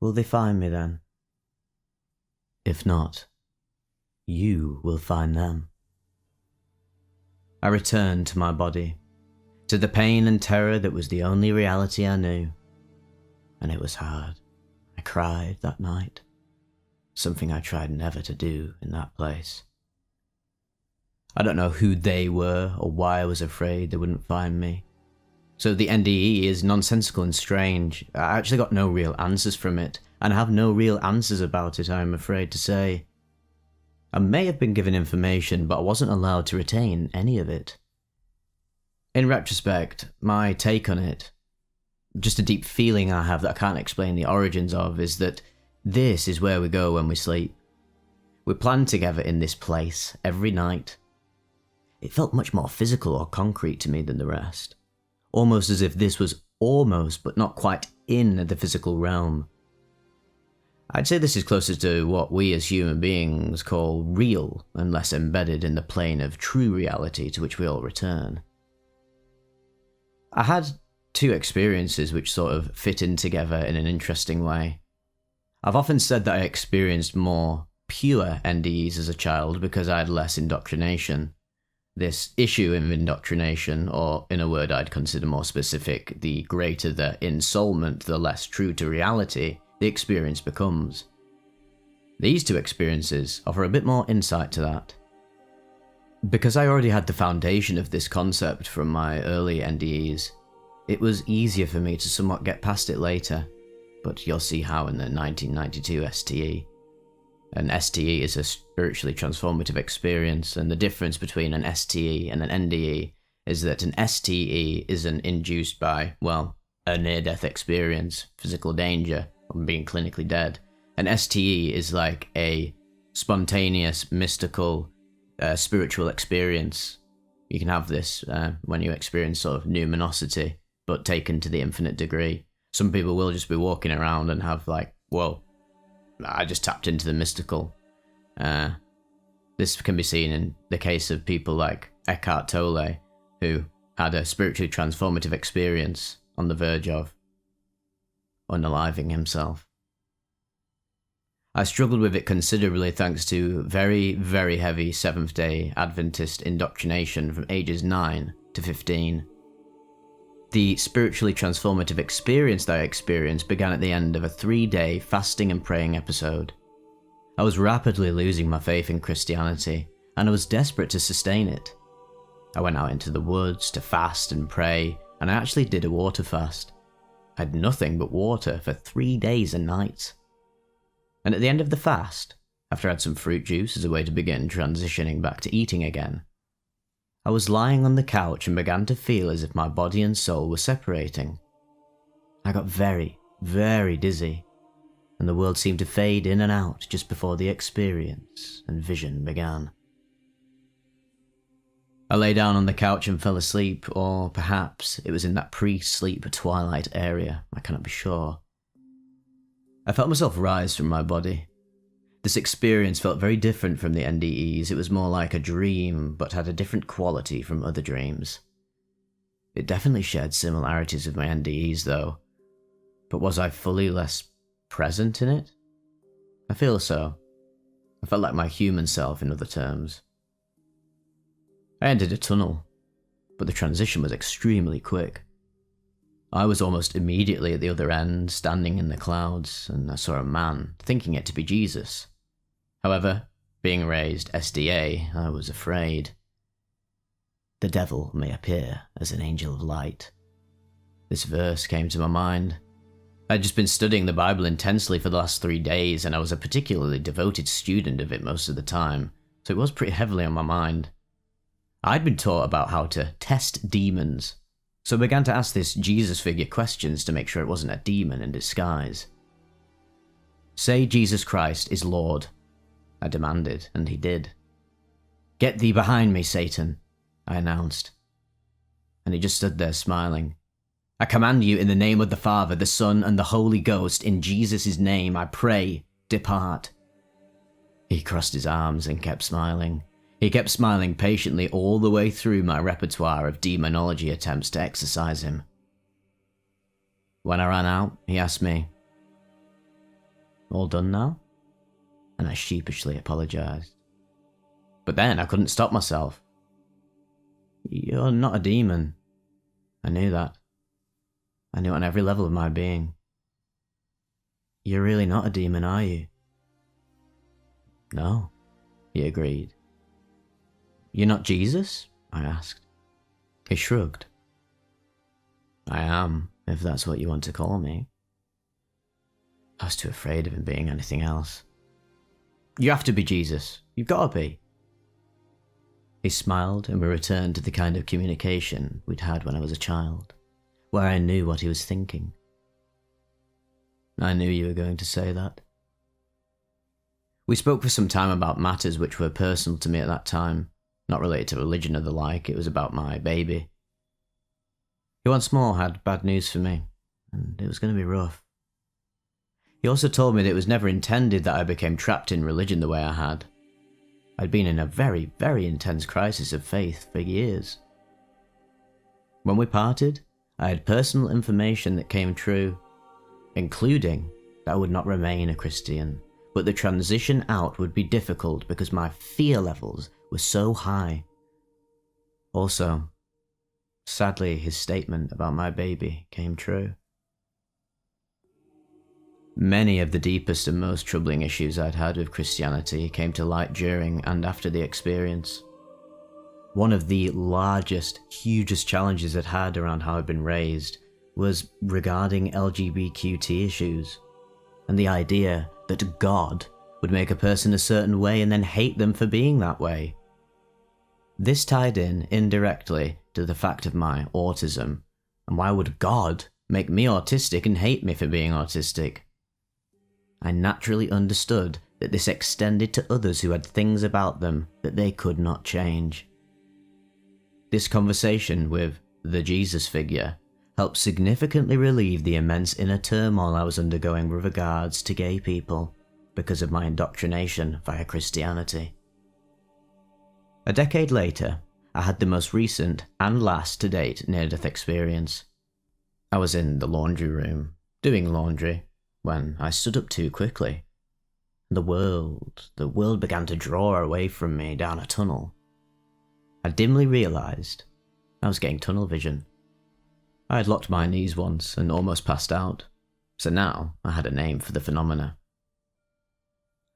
"Will they find me then? If not, you will find them." I returned to my body, to the pain and terror that was the only reality I knew, and it was hard. I cried that night, something I tried never to do in that place. I don't know who they were or why I was afraid they wouldn't find me. So the NDE is nonsensical and strange. I actually got no real answers from it, and I have no real answers about it, I am afraid to say. I may have been given information, but I wasn't allowed to retain any of it. In retrospect, my take on it, just a deep feeling I have that I can't explain the origins of, is that this is where we go when we sleep. We plan together in this place every night. It felt much more physical or concrete to me than the rest, almost as if this was almost but not quite in the physical realm. I'd say this is closer to what we as human beings call real and less embedded in the plane of true reality to which we all return. I had two experiences which sort of fit in together in an interesting way. I've often said that I experienced more pure NDEs as a child because I had less indoctrination. This issue of indoctrination, or in a word I'd consider more specific, the greater the ensoulment, the less true to reality the experience becomes. These two experiences offer a bit more insight to that. Because I already had the foundation of this concept from my early NDEs, it was easier for me to somewhat get past it later, but you'll see how in the 1992 STE. An STE is a spiritually transformative experience, and the difference between an STE and an NDE is that an STE isn't induced by, well, a near-death experience, physical danger, or being clinically dead. An STE is like a spontaneous, mystical, spiritual experience. You can have this when you experience sort of numinosity, but taken to the infinite degree. Some people will just be walking around and have like, whoa, I just tapped into the mystical. This can be seen in the case of people like Eckhart Tolle, who had a spiritually transformative experience on the verge of unaliving himself. I struggled with it considerably thanks to very, very heavy Seventh-day Adventist indoctrination from ages 9 to 15. The spiritually transformative experience that I experienced began at the end of a 3-day fasting and praying episode. I was rapidly losing my faith in Christianity, and I was desperate to sustain it. I went out into the woods to fast and pray, and I actually did a water fast. I had nothing but water for 3 days and nights. And at the end of the fast, after I had some fruit juice as a way to begin transitioning back to eating again, I was lying on the couch and began to feel as if my body and soul were separating. I got very, very dizzy, and the world seemed to fade in and out just before the experience and vision began. I lay down on the couch and fell asleep, or perhaps it was in that pre-sleep twilight area, I cannot be sure. I felt myself rise from my body. This experience felt very different from the NDEs. It was more like a dream, but had a different quality from other dreams. It definitely shared similarities with my NDEs though, but was I fully less present in it? I feel so. I felt like my human self in other terms. I entered a tunnel, but the transition was extremely quick. I was almost immediately at the other end, standing in the clouds, and I saw a man, thinking it to be Jesus. However, being raised SDA, I was afraid. The devil may appear as an angel of light. This verse came to my mind. I'd just been studying the Bible intensely for the last 3 days, and I was a particularly devoted student of it most of the time, so it was pretty heavily on my mind. I'd been taught about how to test demons, so I began to ask this Jesus figure questions to make sure it wasn't a demon in disguise. "Say Jesus Christ is Lord," I demanded, and he did. "Get thee behind me, Satan," I announced. And he just stood there smiling. "I command you in the name of the Father, the Son, and the Holy Ghost, in Jesus' name, I pray, depart." He crossed his arms and kept smiling. He kept smiling patiently all the way through my repertoire of demonology attempts to exorcise him. When I ran out, he asked me, "All done now?" And I sheepishly apologized. But then I couldn't stop myself. "You're not a demon." I knew that. I knew it on every level of my being. "You're really not a demon, are you?" "No," he agreed. "You're not Jesus?" I asked. He shrugged. "I am, if that's what you want to call me." I was too afraid of him being anything else. "You have to be Jesus. You've got to be." He smiled, and we returned to the kind of communication we'd had when I was a child, where I knew what he was thinking. "I knew you were going to say that." We spoke for some time about matters which were personal to me at that time. Not related to religion or the like, it was about my baby. He once more had bad news for me, and it was going to be rough. He also told me that it was never intended that I became trapped in religion the way I had. I'd been in a very, very intense crisis of faith for years. When we parted, I had personal information that came true, including that I would not remain a Christian, but the transition out would be difficult because my fear levels were so high. Also, sadly, his statement about my baby came true. Many of the deepest and most troubling issues I'd had with Christianity came to light during and after the experience. One of the largest, hugest challenges I'd had around how I'd been raised was regarding LGBTQ issues, and the idea that God would make a person a certain way and then hate them for being that way. This tied in, indirectly, to the fact of my autism, and why would God make me autistic and hate me for being autistic? I naturally understood that this extended to others who had things about them that they could not change. This conversation with the Jesus figure helped significantly relieve the immense inner turmoil I was undergoing with regards to gay people because of my indoctrination via Christianity. A decade later, I had the most recent and last to date near-death experience. I was in the laundry room, doing laundry, when I stood up too quickly. The world began to draw away from me down a tunnel. I dimly realised I was getting tunnel vision. I had locked my knees once and almost passed out, so now I had a name for the phenomena.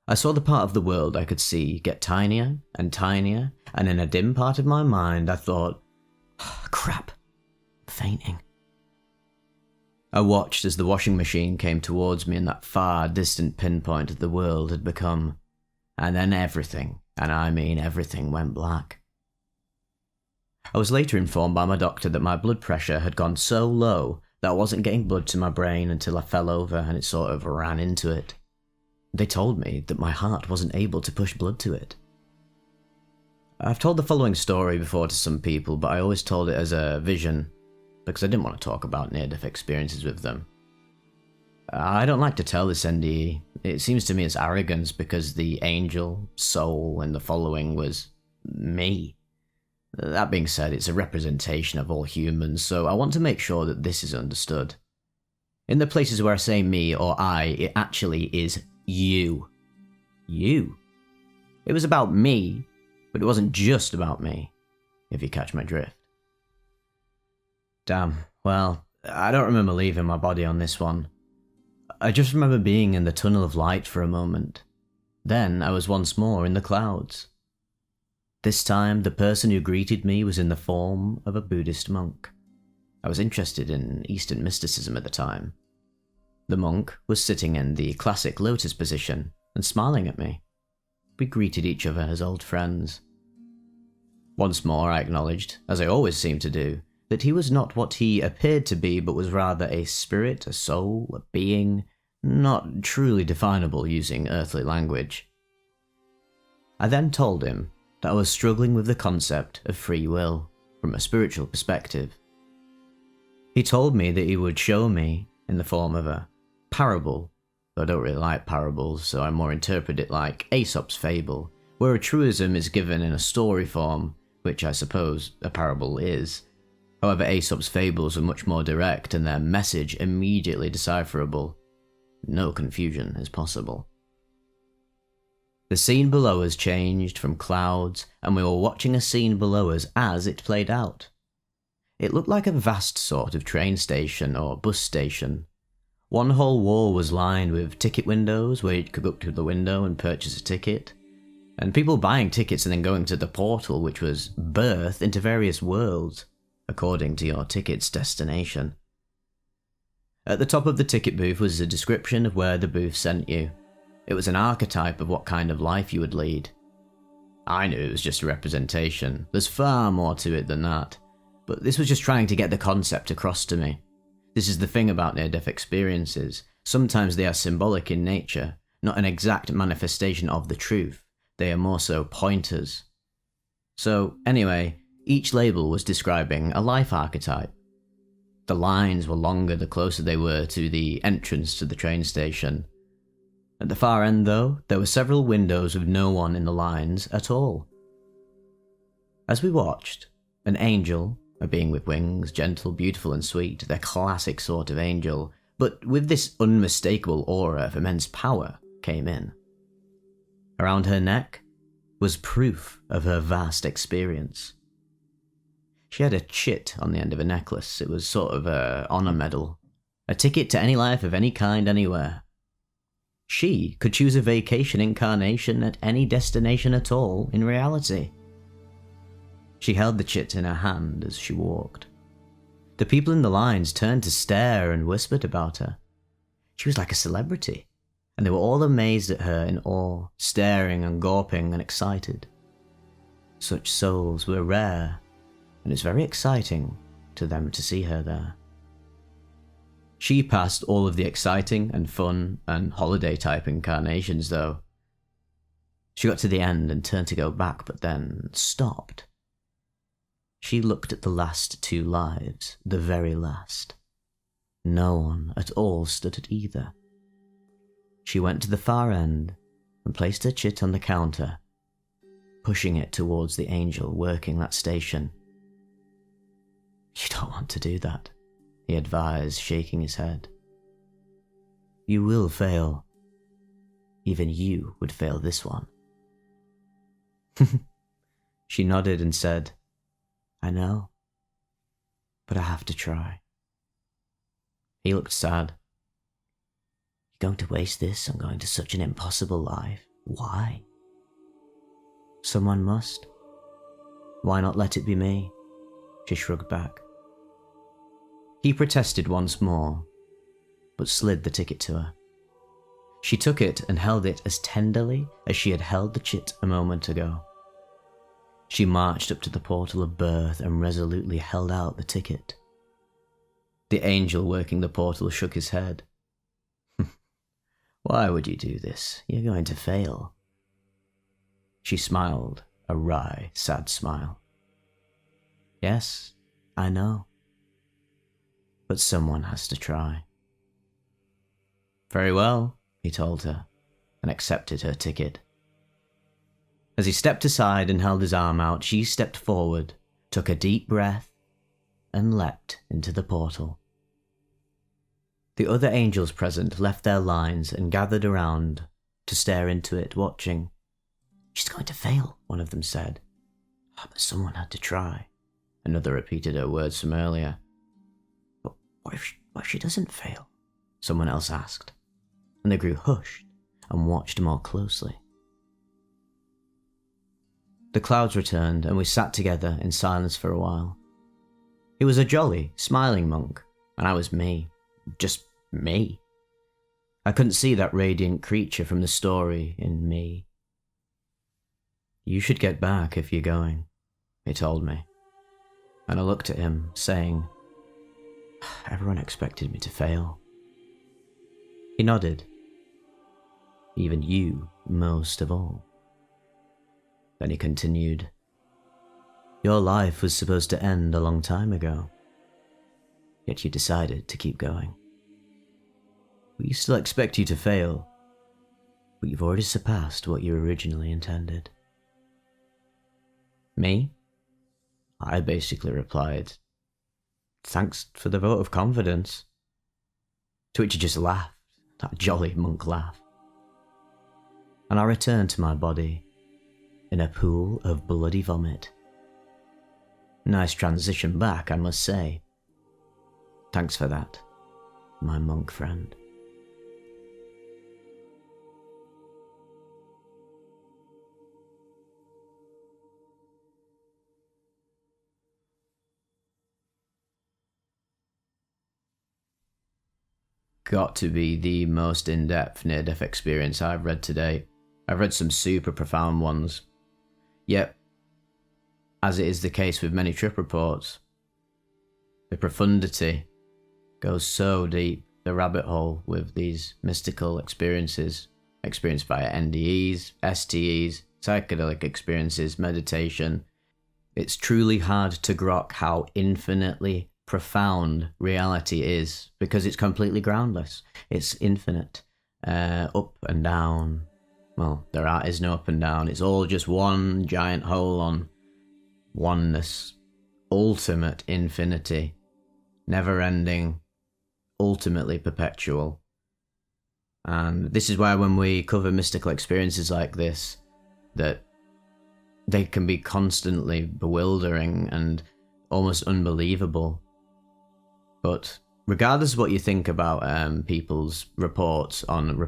I saw the part of the world I could see get tinier and tinier, and in a dim part of my mind I thought, crap, I'm fainting. I watched as the washing machine came towards me in that far distant pinpoint of the world had become, and then everything, and I mean everything, went black. I was later informed by my doctor that my blood pressure had gone so low that I wasn't getting blood to my brain until I fell over and it sort of ran into it. They told me that my heart wasn't able to push blood to it. I've told the following story before to some people, but I always told it as a vision because I didn't want to talk about near-death experiences with them. I don't like to tell this NDE. It seems to me it's arrogance because the angel, soul, in the following was me. That being said, it's a representation of all humans, so I want to make sure that this is understood. In the places where I say me or I, it actually is you. You. It was about me, but it wasn't just about me, if you catch my drift. Damn, well, I don't remember leaving my body on this one. I just remember being in the tunnel of light for a moment. Then I was once more in the clouds. This time, the person who greeted me was in the form of a Buddhist monk. I was interested in Eastern mysticism at the time. The monk was sitting in the classic lotus position and smiling at me. We greeted each other as old friends. Once more I acknowledged, as I always seem to do, that he was not what he appeared to be, but was rather a spirit, a soul, a being, not truly definable using earthly language. I then told him that I was struggling with the concept of free will from a spiritual perspective. He told me that he would show me, in the form of a parable, though I don't really like parables, so I more interpret it like Aesop's fable, where a truism is given in a story form, which I suppose a parable is. However, Aesop's fables are much more direct and their message immediately decipherable. No confusion is possible. The scene below us changed from clouds, and we were watching a scene below us as it played out. It looked like a vast sort of train station or bus station. One whole wall was lined with ticket windows where you could go up to the window and purchase a ticket, and people buying tickets and then going to the portal, which was birth into various worlds, according to your ticket's destination. At the top of the ticket booth was a description of where the booth sent you. It was an archetype of what kind of life you would lead. I knew it was just a representation. There's far more to it than that. But this was just trying to get the concept across to me. This is the thing about near-death experiences. Sometimes they are symbolic in nature, not an exact manifestation of the truth. They are more so pointers. So, anyway, each label was describing a life archetype. The lines were longer the closer they were to the entrance to the train station. At the far end, though, there were several windows with no one in the lines at all. As we watched, an angel, a being with wings, gentle, beautiful and sweet, their classic sort of angel, but with this unmistakable aura of immense power, came in. Around her neck was proof of her vast experience. She had a chit on the end of a necklace. It was sort of a honor medal, a ticket to any life of any kind anywhere. She could choose a vacation incarnation at any destination at all in reality. She held the chit in her hand as she walked. The people in the lines turned to stare and whispered about her. She was like a celebrity, and they were all amazed at her in awe, staring and gawping and excited. Such souls were rare, and it's very exciting to them to see her there. She passed all of the exciting and fun and holiday-type incarnations, though. She got to the end and turned to go back, but then stopped. She looked at the last 2 lives, the very last. No one at all stood at either. She went to the far end and placed her chit on the counter, pushing it towards the angel working that station. "You don't want to do that," he advised, shaking his head. "You will fail. Even you would fail this one." She nodded and said, "I know, but I have to try." He looked sad. "You're going to waste this on going to such an impossible life. Why?" "Someone must. Why not let it be me?" She shrugged back. He protested once more, but slid the ticket to her. She took it and held it as tenderly as she had held the chit a moment ago. She marched up to the portal of birth and resolutely held out the ticket. The angel working the portal shook his head. "Why would you do this? You're going to fail." She smiled, a wry, sad smile. "Yes, I know. But someone has to try." "Very well," he told her, and accepted her ticket. As he stepped aside and held his arm out, she stepped forward, took a deep breath, and leapt into the portal. The other angels present left their lines and gathered around to stare into it, watching. "She's going to fail," one of them said. "Oh, but someone had to try." Another repeated her words from earlier. "But what if she doesn't fail?" someone else asked, and they grew hushed and watched more closely. The clouds returned, and we sat together in silence for a while. He was a jolly, smiling monk, and I was me. Just me. I couldn't see that radiant creature from the story in me. "You should get back if you're going," he told me. And I looked at him, saying, "Everyone expected me to fail." He nodded. "Even you, most of all." Then he continued, "Your life was supposed to end a long time ago, yet you decided to keep going. We still expect you to fail, but you've already surpassed what you originally intended." "Me?" I basically replied, "Thanks for the vote of confidence." To which he just laughed, that jolly monk laugh. And I returned to my body in a pool of bloody vomit. Nice transition back, I must say. Thanks for that, my monk friend. Got to be the most in-depth near-death experience I've read to date. I've read some super profound ones. Yet, as it is the case with many trip reports, the profundity goes so deep, the rabbit hole with these mystical experiences, experienced via NDEs, STEs, psychedelic experiences, meditation. It's truly hard to grok how infinitely profound reality is, because it's completely groundless. It's infinite, up and down. Well, is no up and down. It's all just one giant hole on oneness, ultimate infinity, never ending, ultimately perpetual. And this is why when we cover mystical experiences like this, that they can be constantly bewildering and almost unbelievable. But regardless of what you think about people's reports on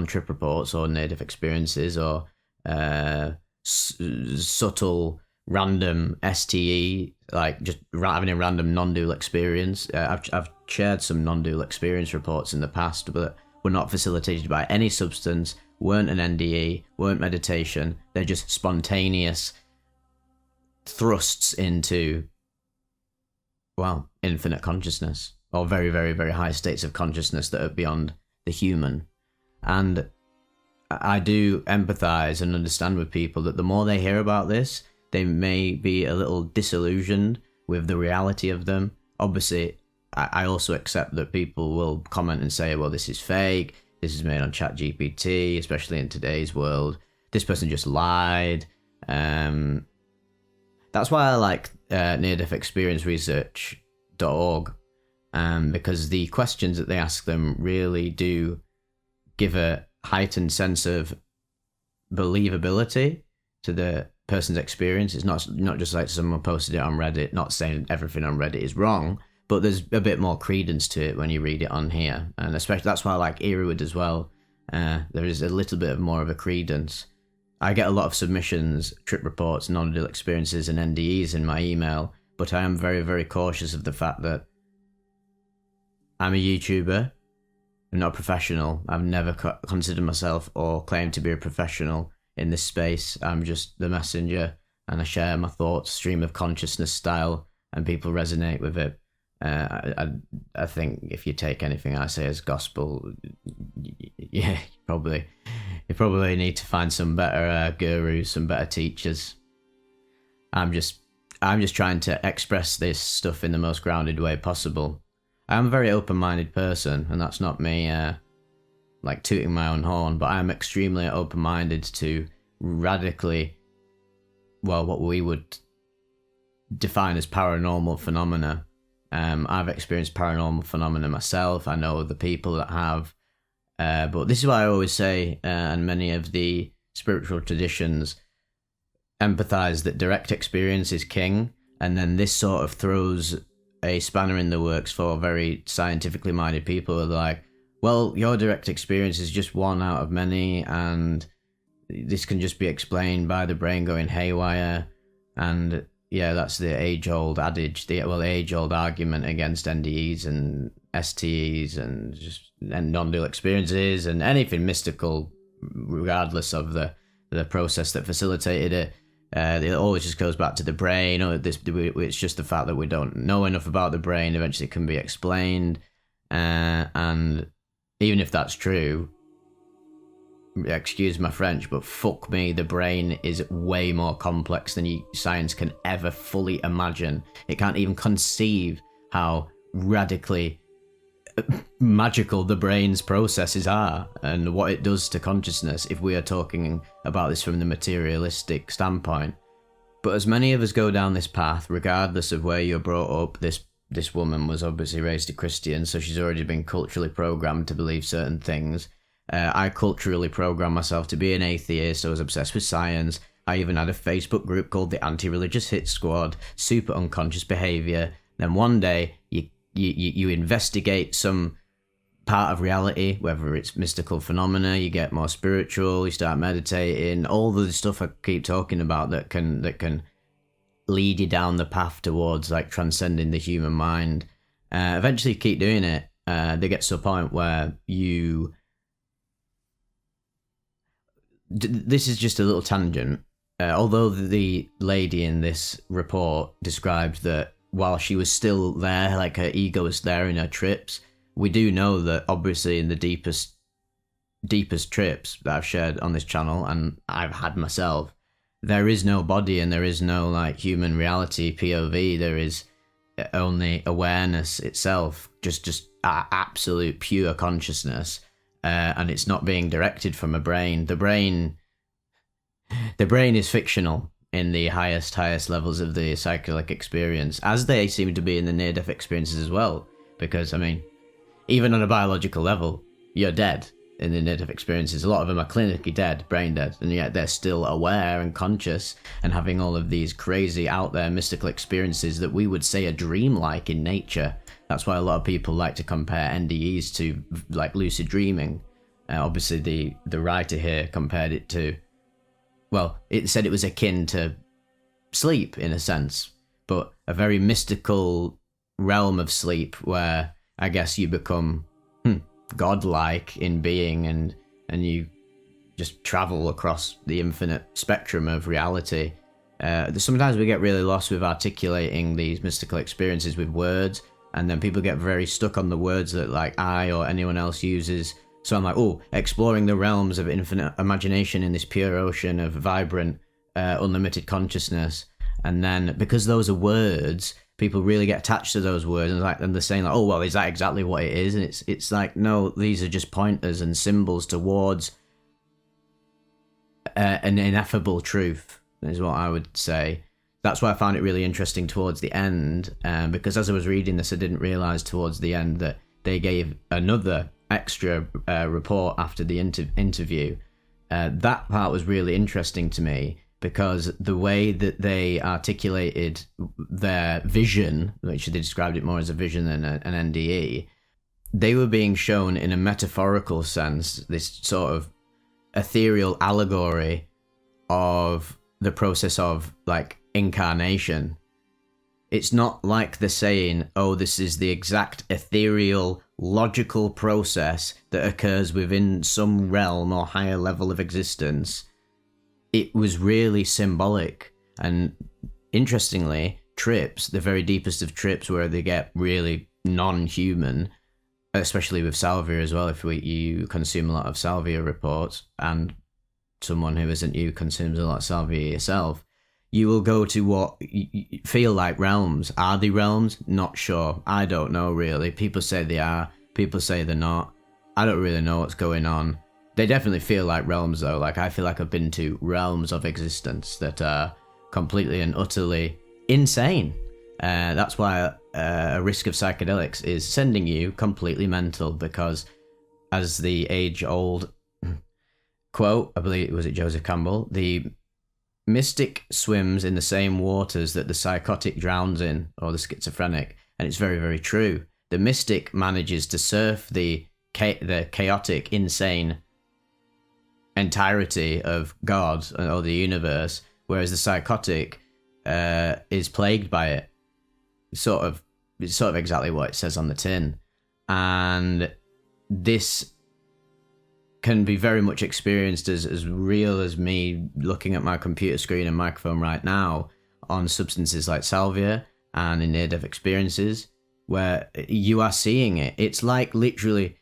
trip reports or native experiences or subtle random STE, like just having a random non-dual experience, I've shared some non-dual experience reports in the past, but were not facilitated by any substance, weren't an NDE, weren't meditation. They're just spontaneous thrusts into, well, infinite consciousness, or very, very, very high states of consciousness that are beyond the human. And I do empathize and understand with people that the more they hear about this, they may be a little disillusioned with the reality of them. Obviously, I also accept that people will comment and say, well, this is fake, this is made on ChatGPT, especially in today's world. This person just lied. That's why I like near-death experience research.org, because the questions that they ask them really do give a heightened sense of believability to the person's experience. It's not just like someone posted it on Reddit, not saying everything on Reddit is wrong, but there's a bit more credence to it when you read it on here. And especially that's why I like Erowid as well. There is a little bit more of a credence. I get a lot of submissions, trip reports, non-deal experiences and NDEs in my email, but I am very, very cautious of the fact that I'm a YouTuber. I'm not a professional. I've never considered myself or claimed to be a professional in this space. I'm just the messenger, and I share my thoughts, stream of consciousness style, and people resonate with it. I think if you take anything I say as gospel, yeah, you probably need to find some better gurus, some better teachers. I'm just trying to express this stuff in the most grounded way possible. I'm a very open-minded person, and that's not me like tooting my own horn, but I'm extremely open-minded to radically, well, what we would define as paranormal phenomena. I've experienced paranormal phenomena myself. I know the people that have, but this is why I always say, and many of the spiritual traditions empathize that direct experience is king, and then this sort of throws a spanner in the works for very scientifically minded people who are like, well, your direct experience is just one out of many, and this can just be explained by the brain going haywire. And yeah, that's the age-old adage, the age-old argument against NDEs and STEs and just non-dual experiences and anything mystical, regardless of the process that facilitated it. It always just goes back to the brain, or it's just the fact that we don't know enough about the brain. Eventually it can be explained, and even if that's true, excuse my French, but fuck me, the brain is way more complex than science can ever fully imagine. It can't even conceive how radically magical the brain's processes are and what it does to consciousness if we are talking about this from the materialistic standpoint. But as many of us go down this path, regardless of where you're brought up, this woman was obviously raised a Christian, so she's already been culturally programmed to believe certain things. I culturally programmed myself to be an atheist. I was obsessed with science. I even had a Facebook group called the Anti-Religious Hit Squad, super unconscious behaviour. Then one day, you investigate some part of reality, whether it's mystical phenomena, you get more spiritual, you start meditating, all the stuff I keep talking about that can lead you down the path towards like transcending the human mind. Eventually you keep doing it. They get to a point where this is just a little tangent. Although the lady in this report described that while she was still there, like her ego was there in her trips, we do know that obviously in the deepest trips that I've shared on this channel, and I've had myself, there is no body and there is no like human reality POV. There is only awareness itself, just absolute pure consciousness, and it's not being directed from a brain. The brain is fictional in the highest levels of the psychedelic experience, as they seem to be in the near-death experiences as well. Because I mean, even on a biological level, you're dead in the near-death experiences. A lot of them are clinically dead, brain dead, and yet they're still aware and conscious and having all of these crazy out there mystical experiences that we would say are dreamlike in nature. That's why a lot of people like to compare NDEs to like lucid dreaming. Obviously the writer here compared it to, well, it said it was akin to sleep in a sense, but a very mystical realm of sleep where I guess you become godlike in being, and you just travel across the infinite spectrum of reality. Sometimes we get really lost with articulating these mystical experiences with words, and then people get very stuck on the words that like I or anyone else uses. So I'm like, oh, exploring the realms of infinite imagination in this pure ocean of vibrant, unlimited consciousness. And then because those are words, people really get attached to those words, and they're saying like, oh well, is that exactly what it is? And it's like, no, these are just pointers and symbols towards an ineffable truth, is what I would say. That's why I found it really interesting towards the end, because as I was reading this, I didn't realise towards the end that they gave another extra report after the interview. That part was really interesting to me, because the way that they articulated their vision, which they described it more as a vision than an NDE, they were being shown in a metaphorical sense, this sort of ethereal allegory of the process of like incarnation. It's not like they're saying, oh, this is the exact ethereal logical process that occurs within some realm or higher level of existence. It was really symbolic. And interestingly, trips, the very deepest of trips, where they get really non-human, especially with salvia as well, if you consume a lot of salvia reports, and someone who isn't you consumes a lot of salvia yourself, you will go to what feel like realms. Are they realms? Not sure. I don't know, really. People say they are. People say they're not. I don't really know what's going on. They definitely feel like realms, though. Like, I feel like I've been to realms of existence that are completely and utterly insane. That's why a risk of psychedelics is sending you completely mental, because as the age-old quote, I believe, was it Joseph Campbell, the mystic swims in the same waters that the psychotic drowns in, or the schizophrenic. And it's very, very true. The mystic manages to surf the chaotic, insane entirety of God or the universe, whereas the psychotic is plagued by it. It's sort of exactly what it says on the tin. And this can be very much experienced as real as me looking at my computer screen and microphone right now on substances like salvia and in near-death experiences, where you are seeing it. It's like literally,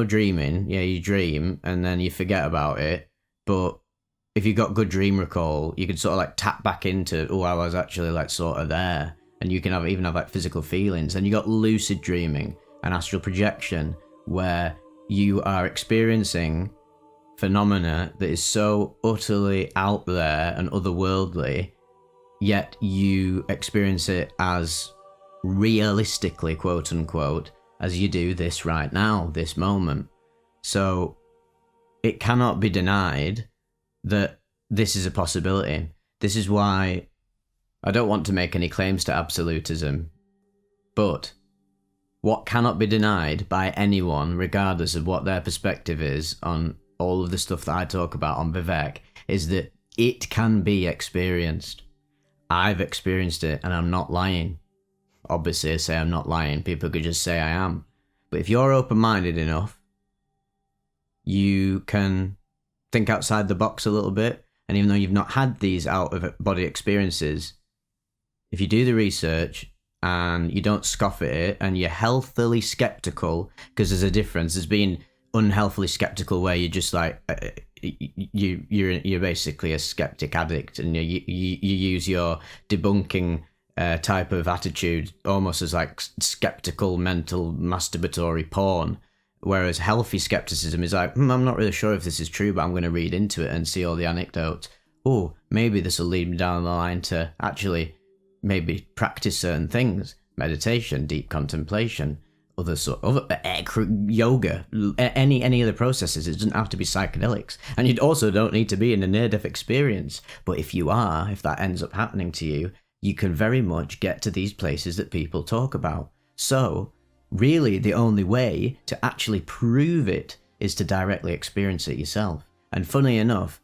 dreaming. Yeah, you dream and then you forget about it. But if you got good dream recall, you could sort of like tap back into, oh, I was actually like sort of there. And you can even have like physical feelings. And you got lucid dreaming and astral projection, where you are experiencing phenomena that is so utterly out there and otherworldly, yet you experience it as realistically, quote unquote, as you do this right now, this moment. So it cannot be denied that this is a possibility. This is why I don't want to make any claims to absolutism, but what cannot be denied by anyone, regardless of what their perspective is on all of the stuff that I talk about on Vivec, is that it can be experienced. I've experienced it, and I'm not lying. Obviously, I say I'm not lying. People could just say I am. But if you're open-minded enough, you can think outside the box a little bit, and even though you've not had these out-of-body experiences, if you do the research and you don't scoff at it and you're healthily skeptical, because there's a difference. There's being unhealthily skeptical where you're just like, you're basically a skeptic addict, and you use your debunking type of attitude almost as like skeptical mental masturbatory porn, whereas healthy skepticism is like, I'm not really sure if this is true, but I'm going to read into it and see all the anecdotes. Oh, maybe this will lead me down the line to actually maybe practice certain things, meditation, deep contemplation, other yoga, any other processes. It doesn't have to be psychedelics, and you also don't need to be in a near-death experience. But if you are, if that ends up happening to you, you can very much get to these places that people talk about. So really the only way to actually prove it is to directly experience it yourself. And funny enough,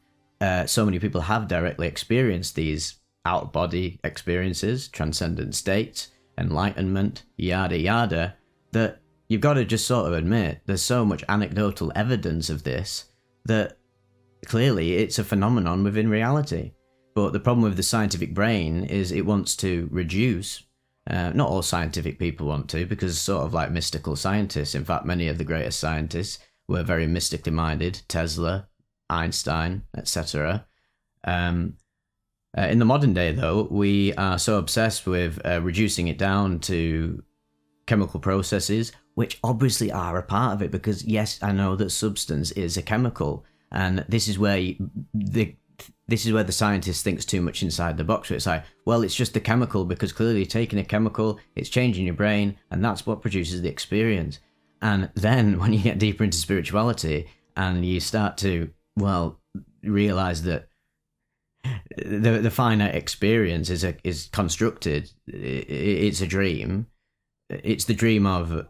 so many people have directly experienced these out-of-body experiences, transcendent states, enlightenment, yada yada, that you've got to just sort of admit there's so much anecdotal evidence of this that clearly it's a phenomenon within reality. But the problem with the scientific brain is it wants to reduce. Not all scientific people want to, because sort of like mystical scientists. In fact, many of the greatest scientists were very mystically minded. Tesla, Einstein, etc. In the modern day, though, we are so obsessed with reducing it down to chemical processes, which obviously are a part of it, because yes, I know that substance is a chemical, and this is where the scientist thinks too much inside the box. Where it's like, well, it's just the chemical, because clearly you're taking a chemical, it's changing your brain, and that's what produces the experience. And then when you get deeper into spirituality and you start to, well, realize that the finite experience is constructed, it's a dream. It's the dream of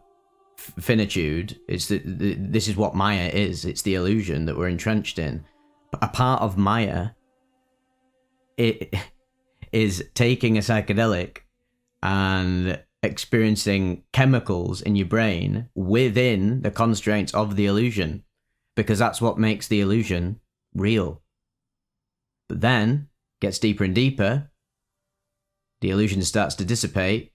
finitude. It's this is what Maya is. It's the illusion that we're entrenched in. But a part of Maya, it is taking a psychedelic and experiencing chemicals in your brain within the constraints of the illusion, because that's what makes the illusion real. But then gets deeper and deeper, the illusion starts to dissipate,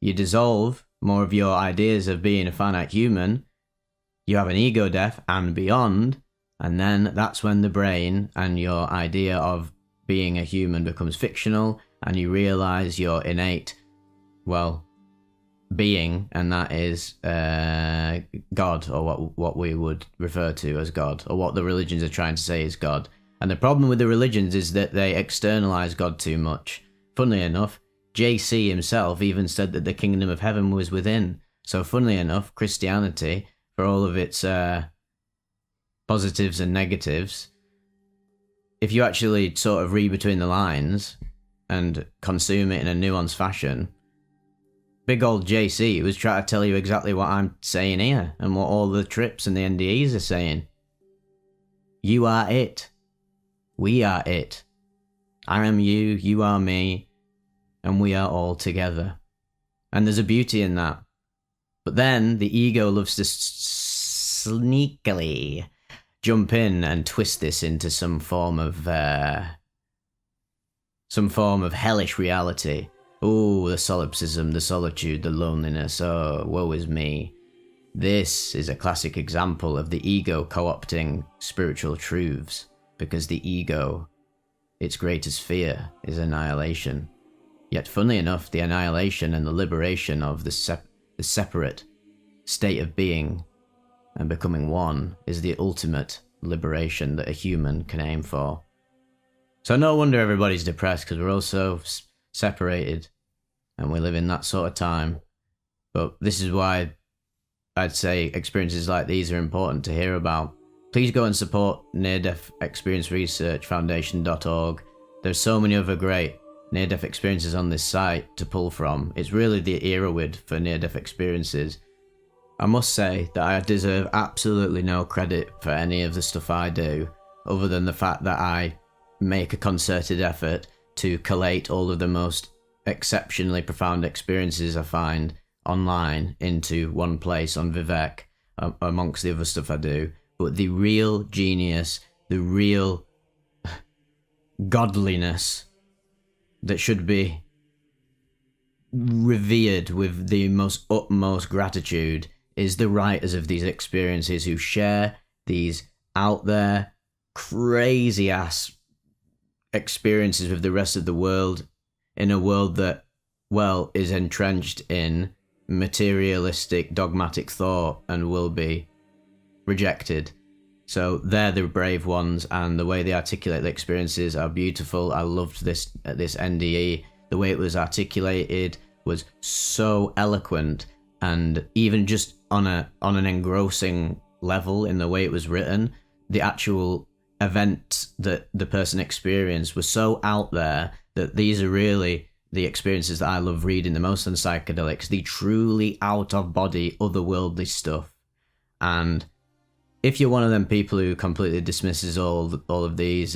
you dissolve more of your ideas of being a finite human, you have an ego death and beyond, and then that's when the brain and your idea of being a human becomes fictional, and you realize your innate, well, being, and that is God, or what we would refer to as God, or what the religions are trying to say is God. And the problem with the religions is that they externalize God too much. Funnily enough, JC himself even said that the kingdom of heaven was within. So funnily enough, Christianity, for all of its positives and negatives, if you actually sort of read between the lines and consume it in a nuanced fashion, big old JC was trying to tell you exactly what I'm saying here, and what all the trips and the NDEs are saying. You are it. We are it. I am you, you are me, and we are all together. And there's a beauty in that. But then the ego loves to sneakily jump in and twist this into some form of hellish reality. Oh, the solipsism, the solitude, the loneliness, oh, woe is me. This is a classic example of the ego co-opting spiritual truths, because the ego, its greatest fear is annihilation. Yet, funnily enough, the annihilation and the liberation of the separate state of being and becoming one is the ultimate liberation that a human can aim for. So no wonder everybody's depressed, because we're all so separated, and we live in that sort of time. But this is why I'd say experiences like these are important to hear about. Please go and support Near-Death Experience Research Foundation.org. There's so many other great near-death experiences on this site to pull from. It's really the era for near-death experiences. I must say that I deserve absolutely no credit for any of the stuff I do, other than the fact that I make a concerted effort to collate all of the most exceptionally profound experiences I find online into one place on Vivec, amongst the other stuff I do. But the real genius, the real godliness that should be revered with the most utmost gratitude is the writers of these experiences, who share these out there crazy ass experiences with the rest of the world, in a world that, well, is entrenched in materialistic dogmatic thought and will be rejected. So they're the brave ones, and the way they articulate the experiences are beautiful. I loved this NDE. The way it was articulated was so eloquent, and even just on an engrossing level in the way it was written, the actual event that the person experienced was so out there that these are really the experiences that I love reading the most on psychedelics, the truly out-of-body, otherworldly stuff. And if you're one of them people who completely dismisses all of these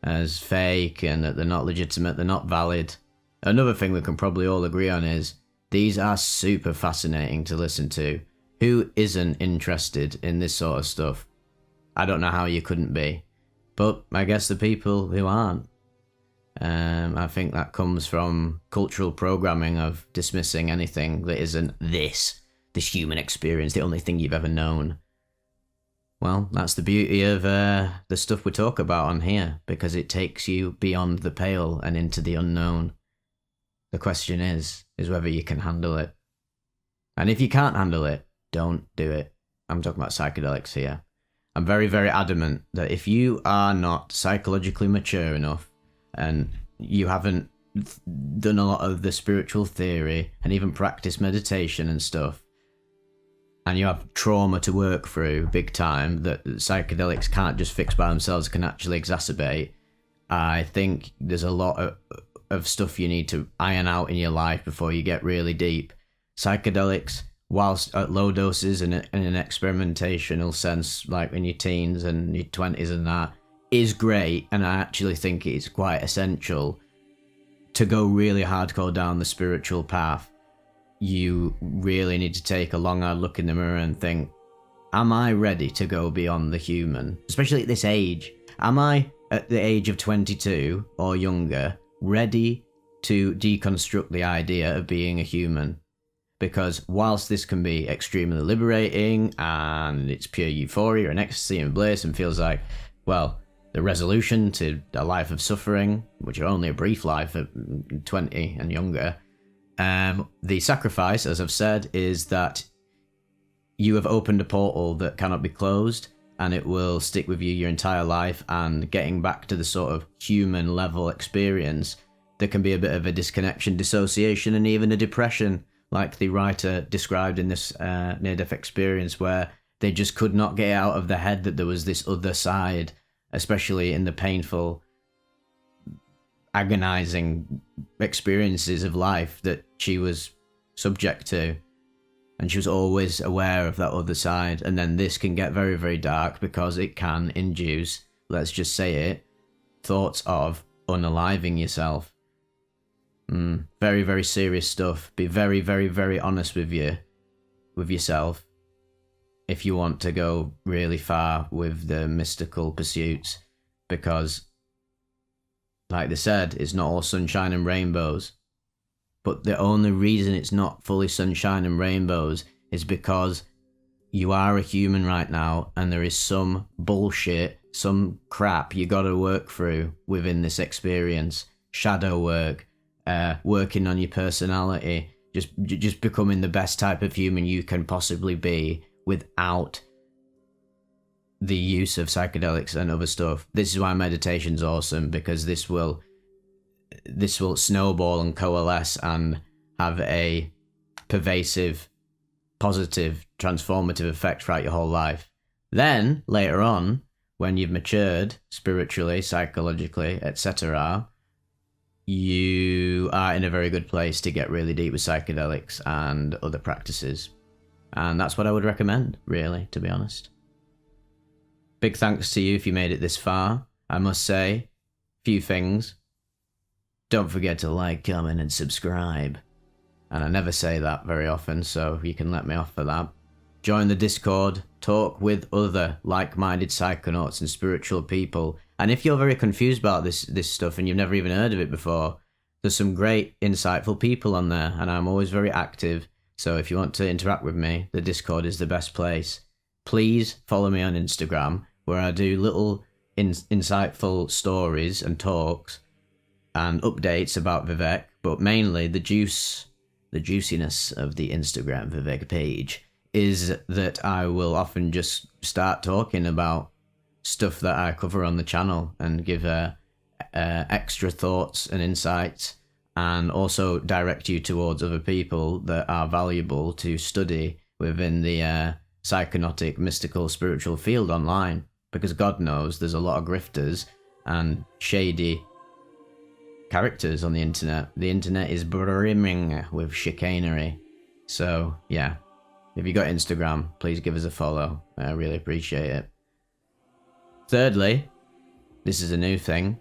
as fake and that they're not legitimate, they're not valid, another thing we can probably all agree on is these are super fascinating to listen to. Who isn't interested in this sort of stuff? I don't know how you couldn't be. But I guess the people who aren't, I think that comes from cultural programming of dismissing anything that isn't this human experience, the only thing you've ever known. Well, that's the beauty of the stuff we talk about on here, because it takes you beyond the pale and into the unknown. The question is whether you can handle it. And if you can't handle it, don't do it. I'm talking about psychedelics here. I'm very, very adamant that if you are not psychologically mature enough and you haven't done a lot of the spiritual theory and even practice meditation and stuff, and you have trauma to work through big time that psychedelics can't just fix by themselves, can actually exacerbate, I think there's a lot of stuff you need to iron out in your life before you get really deep. Psychedelics, whilst at low doses and in an experimentational sense, like in your teens and your 20s and that, is great, and I actually think it's quite essential to go really hardcore down the spiritual path. You really need to take a long hard look in the mirror and think, am I ready to go beyond the human? Especially at this age. Am I, at the age of 22 or younger, ready to deconstruct the idea of being a human? Because whilst this can be extremely liberating and it's pure euphoria and ecstasy and bliss and feels like, well, the resolution to a life of suffering, which are only a brief life at 20 and younger, the sacrifice, as I've said, is that you have opened a portal that cannot be closed, and it will stick with you your entire life, and getting back to the sort of human level experience, there can be a bit of a disconnection, dissociation, and even a depression, like the writer described in this near-death experience, where they just could not get out of their head that there was this other side, especially in the painful, agonizing experiences of life that she was subject to. And she was always aware of that other side. And then this can get very, very dark because it can induce, let's just say it, thoughts of unaliving yourself. Very, very serious stuff. Be very, very, very honest with yourself if you want to go really far with the mystical pursuits, because like they said, it's not all sunshine and rainbows. But the only reason it's not fully sunshine and rainbows is because you are a human right now, and there is some bullshit, some crap you gotta work through within this experience. Shadow work, working on your personality, just becoming the best type of human you can possibly be without the use of psychedelics and other stuff. This is why meditation's awesome, because this will snowball and coalesce and have a pervasive, positive, transformative effect throughout your whole life. Then, later on, when you've matured spiritually, psychologically, etc., you are in a very good place to get really deep with psychedelics and other practices. And that's what I would recommend, really, to be honest. Big thanks to you if you made it this far. I must say, few things. Don't forget to like, comment, and subscribe. And I never say that very often, so you can let me off for that. Join the Discord, talk with other like-minded psychonauts and spiritual people. And if you're very confused about this stuff and you've never even heard of it before, there's some great, insightful people on there, and I'm always very active. So if you want to interact with me, the Discord is the best place. Please follow me on Instagram, where I do little insightful stories and talks and updates about Vivec, but mainly the juiciness of the Instagram Vivec page is that I will often just start talking about stuff that I cover on the channel and give extra thoughts and insights, and also direct you towards other people that are valuable to study within the psychonautic, mystical, spiritual field online. Because God knows there's a lot of grifters and shady characters on the internet. The internet is brimming with chicanery. So, yeah. If you got Instagram, please give us a follow. I really appreciate it. Thirdly, this is a new thing.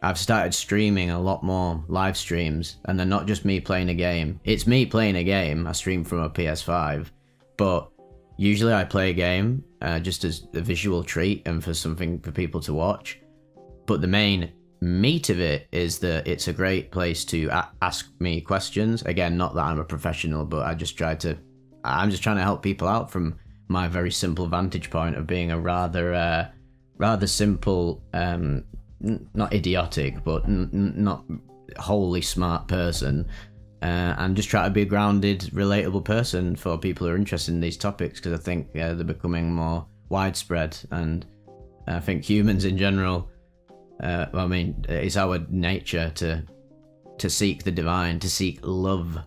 I've started streaming a lot more live streams, and they're not just me playing a game. It's me playing a game. I stream from a PS5, but usually I play a game just as a visual treat and for something for people to watch. But the main meat of it is that it's a great place to ask me questions. Again, not that I'm a professional, but I'm just trying to help people out from my very simple vantage point of being a rather simple, not idiotic, but not wholly smart person, and just try to be a grounded, relatable person for people who are interested in these topics, because I think they're becoming more widespread, and I think humans in general, it's our nature to seek the divine, to seek love,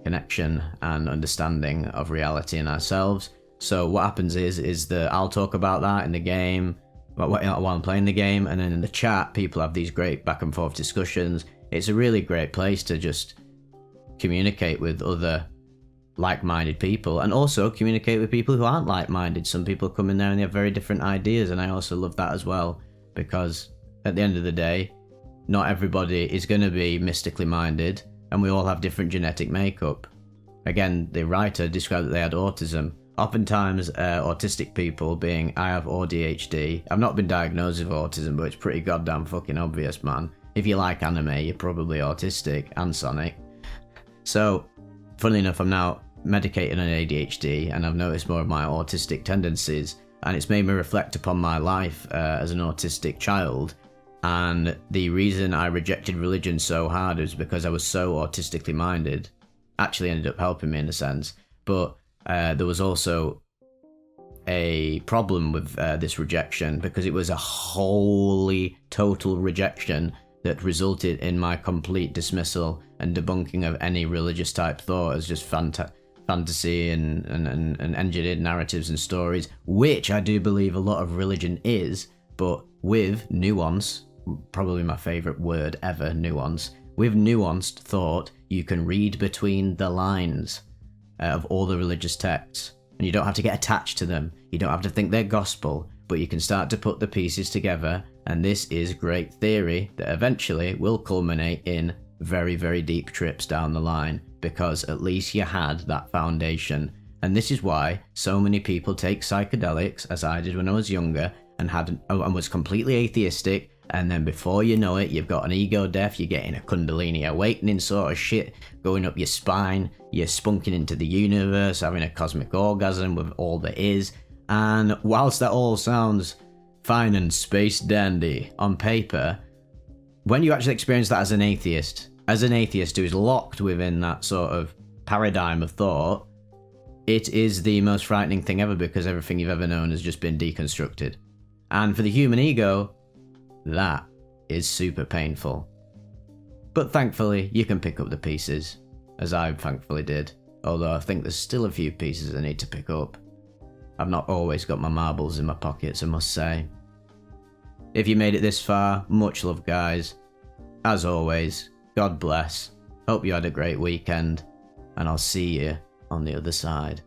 connection, and understanding of reality in ourselves. So what happens is that I'll talk about that in the game, while I'm playing the game, and then in the chat, people have these great back and forth discussions. It's a really great place to just communicate with other like-minded people, and also communicate with people who aren't like-minded. Some people come in there and they have very different ideas, and I also love that as well, because at the end of the day, not everybody is going to be mystically minded, and we all have different genetic makeup. Again, the writer described that they had autism. Oftentimes, autistic people being, I have ADHD. I've not been diagnosed with autism, but it's pretty goddamn fucking obvious, man. If you like anime, you're probably autistic, and Sonic. So, funnily enough, I'm now medicated on ADHD, and I've noticed more of my autistic tendencies, and it's made me reflect upon my life as an autistic child. And the reason I rejected religion so hard is because I was so autistically minded. Actually ended up helping me in a sense, but there was also a problem with this rejection, because it was a wholly total rejection that resulted in my complete dismissal and debunking of any religious type thought as just fantasy and engineered narratives and stories, which I do believe a lot of religion is, but with nuance. Probably my favourite word ever, nuance. With nuanced thought, you can read between the lines of all the religious texts, and you don't have to get attached to them. You don't have to think they're gospel, but you can start to put the pieces together, and this is great theory that eventually will culminate in very, very deep trips down the line, because at least you had that foundation. And this is why so many people take psychedelics, as I did when I was younger, and was completely atheistic, and then before you know it, you've got an ego death, you're getting a kundalini awakening sort of shit going up your spine, you're spunking into the universe, having a cosmic orgasm with all there is. And whilst that all sounds fine and space dandy on paper, when you actually experience that as an atheist who is locked within that sort of paradigm of thought, it is the most frightening thing ever, because everything you've ever known has just been deconstructed. And for the human ego, that is super painful. But thankfully, you can pick up the pieces, as I thankfully did, although I think there's still a few pieces I need to pick up. I've not always got my marbles in my pockets, I must say. If you made it this far, much love, guys. As always, God bless. Hope you had a great weekend, and I'll see you on the other side.